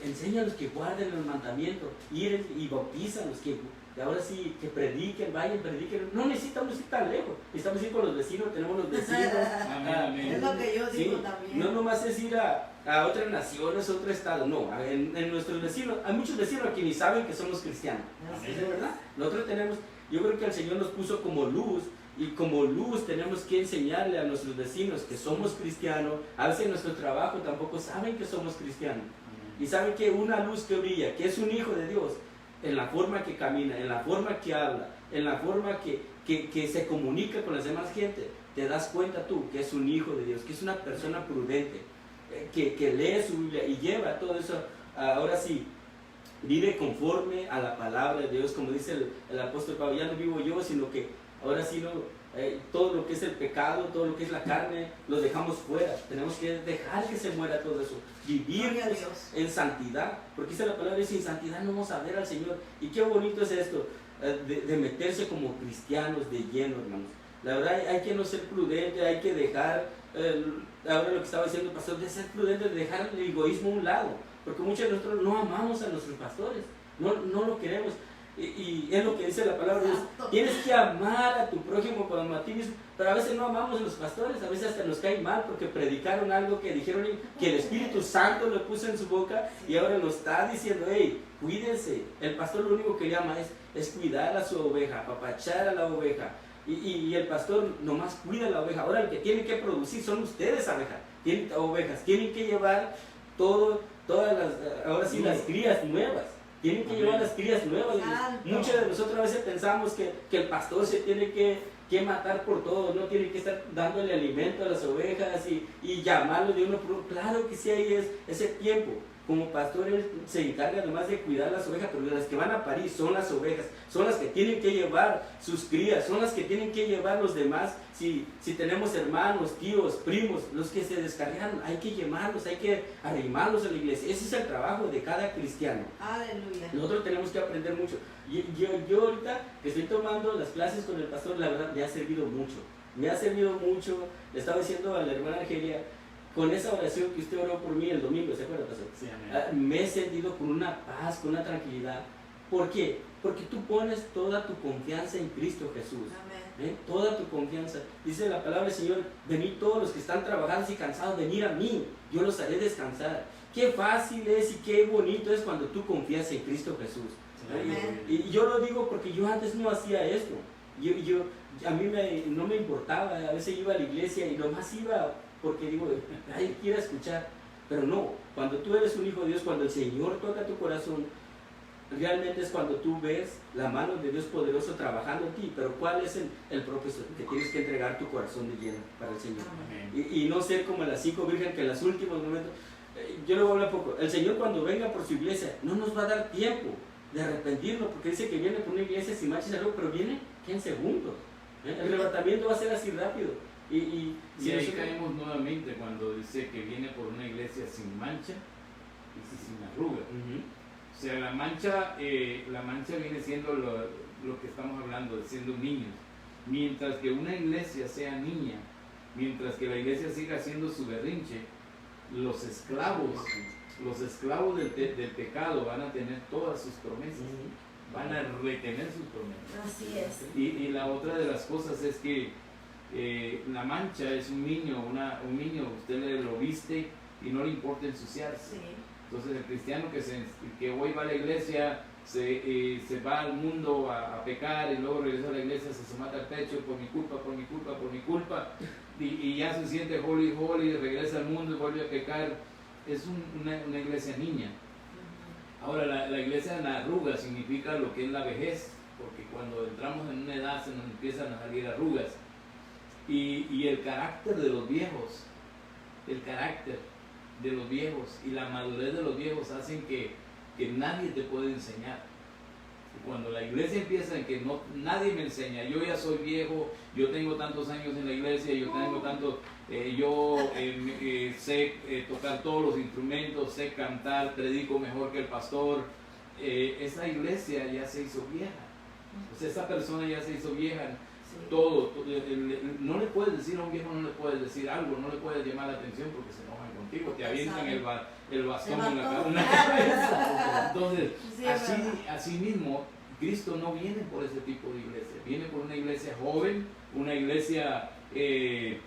[SPEAKER 3] enseña a los que guarden los mandamientos, ir y bautizan a los que ahora sí, que prediquen, vayan, prediquen. No necesitamos ir tan lejos, necesitamos ir con los vecinos, tenemos los vecinos.
[SPEAKER 1] Amén. Es lo que yo digo, ¿sí? También.
[SPEAKER 3] No nomás es ir a otras naciones, a otro estado, no, en nuestros vecinos, hay muchos vecinos que ni saben que somos cristianos, ¿es verdad? Nosotros tenemos, yo creo que el Señor nos puso como luz y como luz tenemos que enseñarle a nuestros vecinos que somos cristianos. A veces en nuestro trabajo tampoco saben que somos cristianos. Y saben que una luz que brilla, que es un hijo de Dios, en la forma que camina, en la forma que habla, en la forma que se comunica con las demás gente, te das cuenta tú que es un hijo de Dios, que es una persona prudente, que lee su Biblia y lleva todo eso. Ahora sí, vive conforme a la palabra de Dios, como dice el apóstol Pablo. Ya no vivo yo, sino que ahora sí todo lo que es el pecado, todo lo que es la carne, lo dejamos fuera. Tenemos que dejar que se muera todo eso, vivir en santidad, porque dice la palabra, sin santidad no vamos a ver al Señor. Y qué bonito es esto, de meterse como cristianos de lleno, hermanos. La verdad hay que no ser prudente, hay que dejar, ahora lo que estaba diciendo el pastor, de ser prudente, de dejar el egoísmo a un lado, porque muchos de nosotros no amamos a nuestros pastores, no lo queremos. Y es lo que dice la palabra de Dios. Tienes que amar a tu prójimo como a ti mismo. Pero a veces no amamos a los pastores, a veces hasta nos cae mal porque predicaron algo que dijeron que el Espíritu Santo le puso en su boca y ahora nos está diciendo, hey, cuídense. El pastor lo único que llama es cuidar a su oveja, apapachar a la oveja. Y el pastor nomás cuida a la oveja. Ahora el que tiene que producir son ustedes, ovejas. Tienen que llevar todas las, ahora sí, las crías nuevas. Tienen que llevar las crías nuevas. Muchos de nosotros a veces pensamos que el pastor se tiene que matar por todo, no tiene que estar dándole alimento a las ovejas y llamarlo de uno por uno. Claro que sí, ahí es ese tiempo. Como pastor él se encarga además de cuidar las ovejas, pero las que van a parir son las ovejas, son las que tienen que llevar sus crías, son las que tienen que llevar los demás. Si tenemos hermanos, tíos, primos, los que se descargaron, hay que llamarlos, hay que arrimarlos a la iglesia. Ese es el trabajo de cada cristiano.
[SPEAKER 1] Aleluya.
[SPEAKER 3] Nosotros tenemos que aprender mucho. Yo ahorita que estoy tomando las clases con el pastor, la verdad me ha servido mucho. Me ha servido mucho. Le estaba diciendo a la hermana Argelia, con esa oración que usted oró por mí el domingo, ¿se acuerda, pastor?
[SPEAKER 2] Sí, amén.
[SPEAKER 3] Me he sentido con una paz, con una tranquilidad. ¿Por qué? Porque tú pones toda tu confianza en Cristo Jesús.
[SPEAKER 1] Amén.
[SPEAKER 3] Toda tu confianza. Dice la palabra del Señor, venid todos los que están trabajando y cansados, venir a mí, yo los haré descansar. Qué fácil es y qué bonito es cuando tú confías en Cristo Jesús. Y yo lo digo porque yo antes no hacía esto. A mí no me importaba, a veces iba a la iglesia y nomás iba porque digo, nadie quiere escuchar. Pero no, cuando tú eres un hijo de Dios, cuando el Señor toca tu corazón, realmente es cuando tú ves la mano de Dios poderoso trabajando en ti. Pero ¿cuál es el propósito? Que tienes que entregar tu corazón de lleno para el Señor. Y no ser como las 5 vírgenes que en los últimos momentos, yo le voy a hablar poco, el Señor cuando venga por su iglesia no nos va a dar tiempo de arrepentirnos, porque dice que viene por una iglesia sin mancha y pero viene en segundos. El arrebatamiento va a ser así rápido. Y
[SPEAKER 2] ahí caemos nuevamente cuando dice que viene por una iglesia sin mancha y sin arruga. O sea, la mancha viene siendo lo que estamos hablando, de siendo niños. Mientras que una iglesia sea niña, mientras que la iglesia siga haciendo su berrinche, los esclavos del pecado van a tener todas sus promesas, van a retener sus promesas.
[SPEAKER 1] Así es.
[SPEAKER 2] Y la otra de las cosas es que la mancha es un niño, usted lo viste y no le importa ensuciarse.
[SPEAKER 1] Sí.
[SPEAKER 2] Entonces el cristiano que hoy va a la iglesia, se va al mundo a pecar y luego regresa a la iglesia, se mata el pecho por mi culpa, y ya se siente holy, regresa al mundo y vuelve a pecar. Es una iglesia niña. Ahora la iglesia en arruga significa lo que es la vejez, porque cuando entramos en una edad se nos empiezan a salir arrugas. Y el carácter de los viejos, y la madurez de los viejos hacen que nadie te puede enseñar. Y cuando la iglesia empieza en que nadie me enseña, yo ya soy viejo, yo tengo tantos años en la iglesia, yo tengo tanto, sé tocar todos los instrumentos, sé cantar, predico mejor que el pastor, esa iglesia ya se hizo vieja. O sea, esa persona ya se hizo vieja. Todo, no le puedes decir a un viejo, no le puedes decir algo, no le puedes llamar la atención porque se enojan contigo, te avientan el bastón en la cabeza. Entonces, así mismo, Cristo no viene por ese tipo de iglesia, viene por una iglesia joven, una iglesia que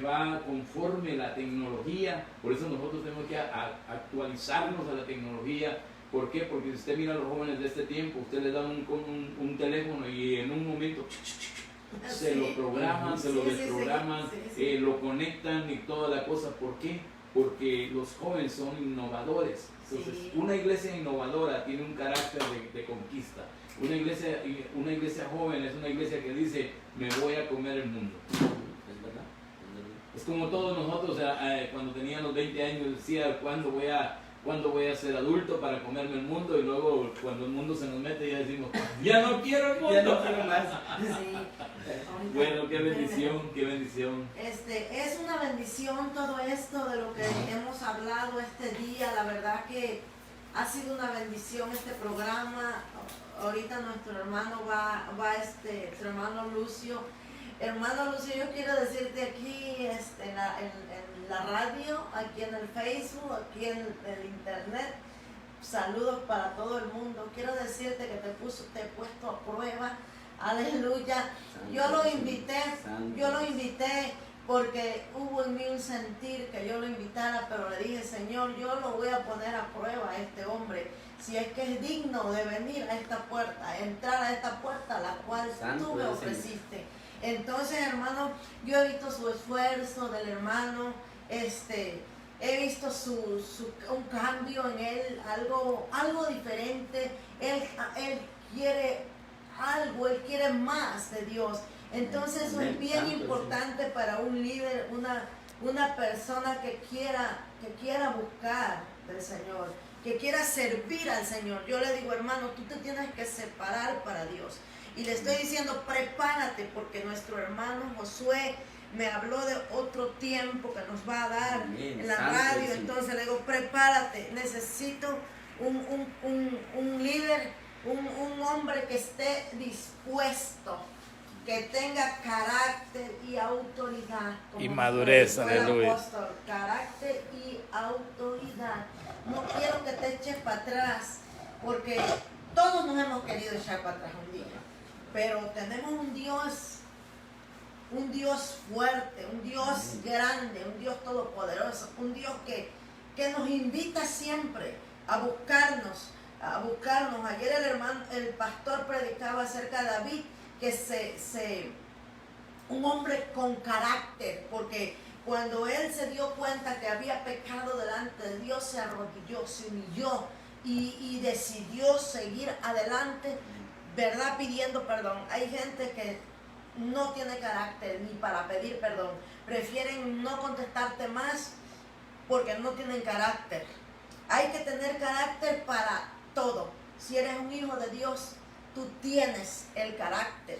[SPEAKER 2] va conforme la tecnología. Por eso nosotros tenemos que actualizarnos a la tecnología. ¿Por qué? Porque si usted mira a los jóvenes de este tiempo, usted les da un teléfono y en un momento se lo programan, se lo desprograman, lo conectan y toda la cosa. ¿Por qué? Porque los jóvenes son innovadores. Entonces, una iglesia innovadora tiene un carácter de conquista. Una iglesia joven es una iglesia que dice, me voy a comer el mundo.
[SPEAKER 3] Es verdad.
[SPEAKER 2] Es como todos nosotros, cuando teníamos 20 años, decía, ¿cuándo voy a ser adulto para comerme el mundo? Y luego, cuando el mundo se nos mete, ya decimos, ya no quiero el mundo.
[SPEAKER 3] Ya no quiero más.
[SPEAKER 2] Bueno, qué bendición, qué bendición.
[SPEAKER 1] Es una bendición todo esto de lo que hemos hablado este día. La verdad que ha sido una bendición este programa. Ahorita nuestro hermano su hermano Lucio. Hermano Lucio, yo quiero decirte aquí en la radio, aquí en el Facebook, aquí en el internet, saludos para todo el mundo. Quiero decirte que te he puesto a prueba. Aleluya. Yo lo invité porque hubo en mí un sentir que yo lo invitara, pero le dije, Señor, yo lo voy a poner a prueba a este hombre, si es que es digno de venir a esta puerta, entrar a esta puerta a la cual tú me ofreciste. Entonces, hermano, yo he visto su esfuerzo del hermano, he visto un cambio en él, algo diferente. Él quiere algo, él quiere más de Dios. Entonces eso es bien importante para un líder, una persona que quiera buscar del Señor, que quiera servir al Señor. Yo le digo, hermano, tú te tienes que separar para Dios. Y le estoy diciendo, prepárate, porque nuestro hermano Josué me habló de otro tiempo que nos va a dar en la radio. Entonces le digo, prepárate, necesito un líder, un hombre que esté dispuesto, que tenga carácter y autoridad.
[SPEAKER 4] Y madurez,
[SPEAKER 1] aleluya. Carácter y autoridad. No quiero que te eches para atrás, porque todos nos hemos querido echar para atrás un día. Pero tenemos un Dios fuerte, un Dios grande, un Dios todopoderoso, un Dios que nos invita siempre a buscarnos. Ayer el pastor predicaba acerca de David, que un hombre con carácter, porque cuando él se dio cuenta que había pecado delante de Dios, se arrodilló, se humilló y decidió seguir adelante, ¿verdad? Pidiendo perdón. Hay gente que no tiene carácter ni para pedir perdón, prefieren no contestarte más porque no tienen carácter. Hay que tener carácter para todo. Si eres un hijo de Dios, tú tienes el carácter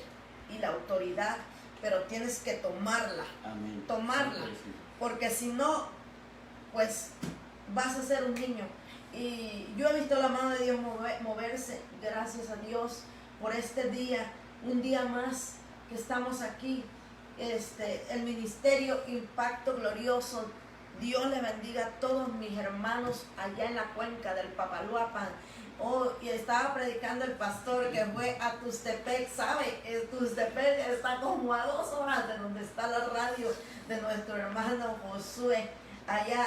[SPEAKER 1] y la autoridad, pero tienes que tomarla.
[SPEAKER 3] Amén.
[SPEAKER 1] Tomarla, porque si no, pues vas a ser un niño. Y yo he visto la mano de Dios moverse, gracias a Dios por este día, un día más que estamos aquí. El ministerio Impacto Glorioso. Dios le bendiga a todos mis hermanos allá en la cuenca del Papaluapan. Y estaba predicando el pastor que fue a Tuxtepec, ¿sabe? Tuxtepec está como a 2 horas de donde está la radio de nuestro hermano Josué. Allá,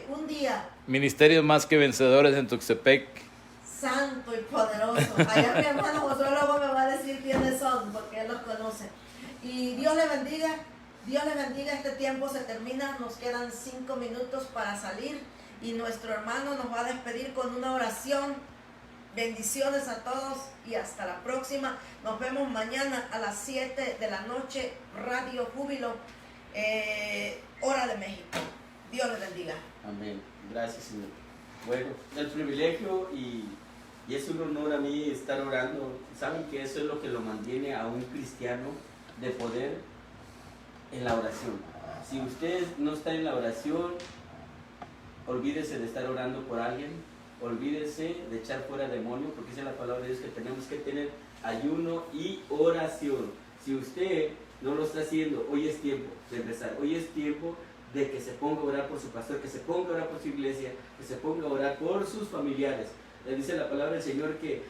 [SPEAKER 1] un día.
[SPEAKER 4] Ministerios más que vencedores en Tuxtepec.
[SPEAKER 1] Santo y poderoso. Allá mi hermano Josué luego me va a decir quiénes son, porque él los conoce. Y Dios le bendiga. Dios le bendiga, este tiempo se termina, nos quedan 5 minutos para salir y nuestro hermano nos va a despedir con una oración. Bendiciones a todos y hasta la próxima. Nos vemos mañana a las 7 de la noche, Radio Júbilo, hora de México. Dios le bendiga.
[SPEAKER 3] Amén. Gracias, Señor. Bueno, el privilegio y es un honor a mí estar orando. Saben que eso es lo que lo mantiene a un cristiano de poder en la oración. Si usted no está en la oración, olvídese de estar orando por alguien, olvídese de echar fuera demonios, porque dice la palabra de Dios que tenemos que tener ayuno y oración. Si usted no lo está haciendo, hoy es tiempo de empezar, hoy es tiempo de que se ponga a orar por su pastor, que se ponga a orar por su iglesia, que se ponga a orar por sus familiares. Le dice la palabra del Señor que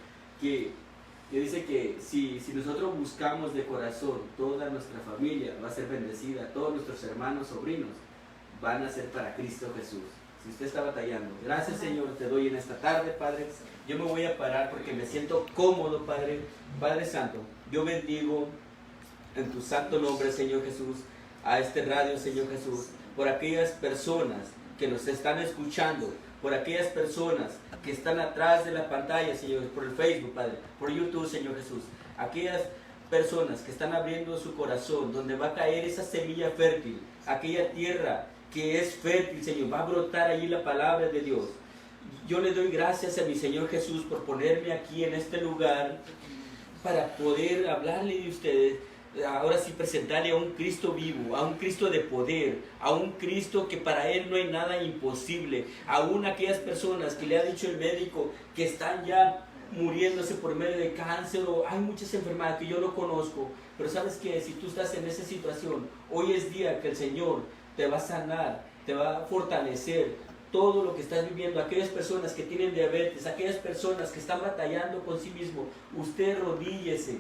[SPEAKER 3] dice que si nosotros buscamos de corazón, toda nuestra familia va a ser bendecida, todos nuestros hermanos, sobrinos van a ser para Cristo Jesús. Si usted está batallando, gracias Señor, te doy en esta tarde, Padre. Yo me voy a parar porque me siento cómodo, Padre Santo. Yo bendigo en tu santo nombre, Señor Jesús, a este radio, Señor Jesús, por aquellas personas que nos están escuchando, por aquellas personas que están atrás de la pantalla, Señor, por el Facebook, Padre, por YouTube, Señor Jesús, aquellas personas que están abriendo su corazón, donde va a caer esa semilla fértil, aquella tierra que es fértil, Señor, va a brotar allí la palabra de Dios. Yo le doy gracias a mi Señor Jesús por ponerme aquí en este lugar para poder hablarle de ustedes. Ahora sí, presentarle a un Cristo vivo, a un Cristo de poder, a un Cristo que para Él no hay nada imposible. Aún aquellas personas que le ha dicho el médico que están ya muriéndose por medio de cáncer, o hay muchas enfermedades que yo no conozco, pero sabes que si tú estás en esa situación, hoy es día que el Señor te va a sanar, te va a fortalecer todo lo que estás viviendo. Aquellas personas que tienen diabetes, aquellas personas que están batallando con sí mismo, usted arrodíllese,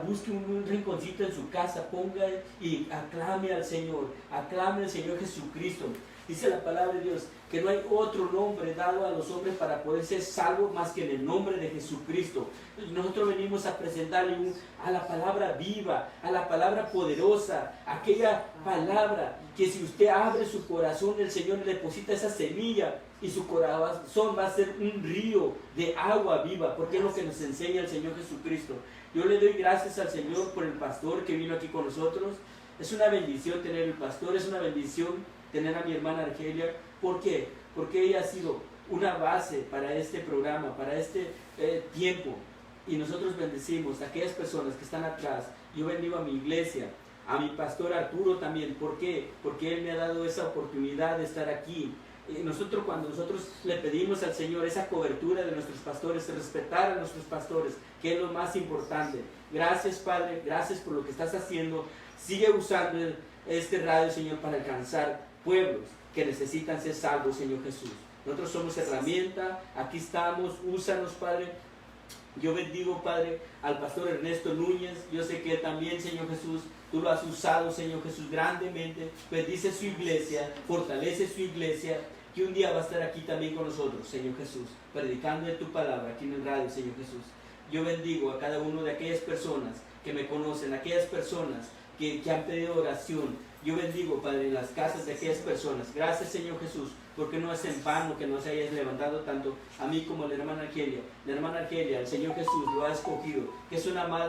[SPEAKER 3] busque un rinconcito en su casa, ponga y aclame al Señor Jesucristo. Dice la palabra de Dios que no hay otro nombre dado a los hombres para poder ser salvos más que en el nombre de Jesucristo. Nosotros venimos a presentarle a la palabra viva, a la palabra poderosa, aquella palabra que si usted abre su corazón, el Señor le deposita esa semilla y su corazón va a ser un río de agua viva, porque es lo que nos enseña el Señor Jesucristo. Yo le doy gracias al Señor por el pastor que vino aquí con nosotros. Es una bendición tener el pastor, es una bendición tener a mi hermana Argelia. ¿Por qué? Porque ella ha sido una base para este programa, para este tiempo. Y nosotros bendecimos a aquellas personas que están atrás. Yo bendigo a mi iglesia, a mi pastor Arturo también. ¿Por qué? Porque él me ha dado esa oportunidad de estar aquí. Cuando nosotros le pedimos al Señor esa cobertura de nuestros pastores, respetar a nuestros pastores, que es lo más importante. Gracias, Padre, gracias por lo que estás haciendo. Sigue usando este radio, Señor, para alcanzar pueblos que necesitan ser salvos, Señor Jesús. Nosotros somos herramienta, aquí estamos, úsanos, Padre. Yo bendigo, Padre, al pastor Ernesto Núñez. Yo sé que también, Señor Jesús, tú lo has usado, Señor Jesús, grandemente. Bendice su iglesia, fortalece su iglesia, que un día va a estar aquí también con nosotros, Señor Jesús, predicando de tu palabra aquí en el radio, Señor Jesús. Yo bendigo a cada uno de aquellas personas que me conocen, aquellas personas que han pedido oración. Yo bendigo, Padre, en las casas de aquellas personas. Gracias, Señor Jesús, porque no es en vano que nos hayas levantado tanto a mí como a la hermana Argelia. La hermana Argelia, el Señor Jesús lo ha escogido, que es una madre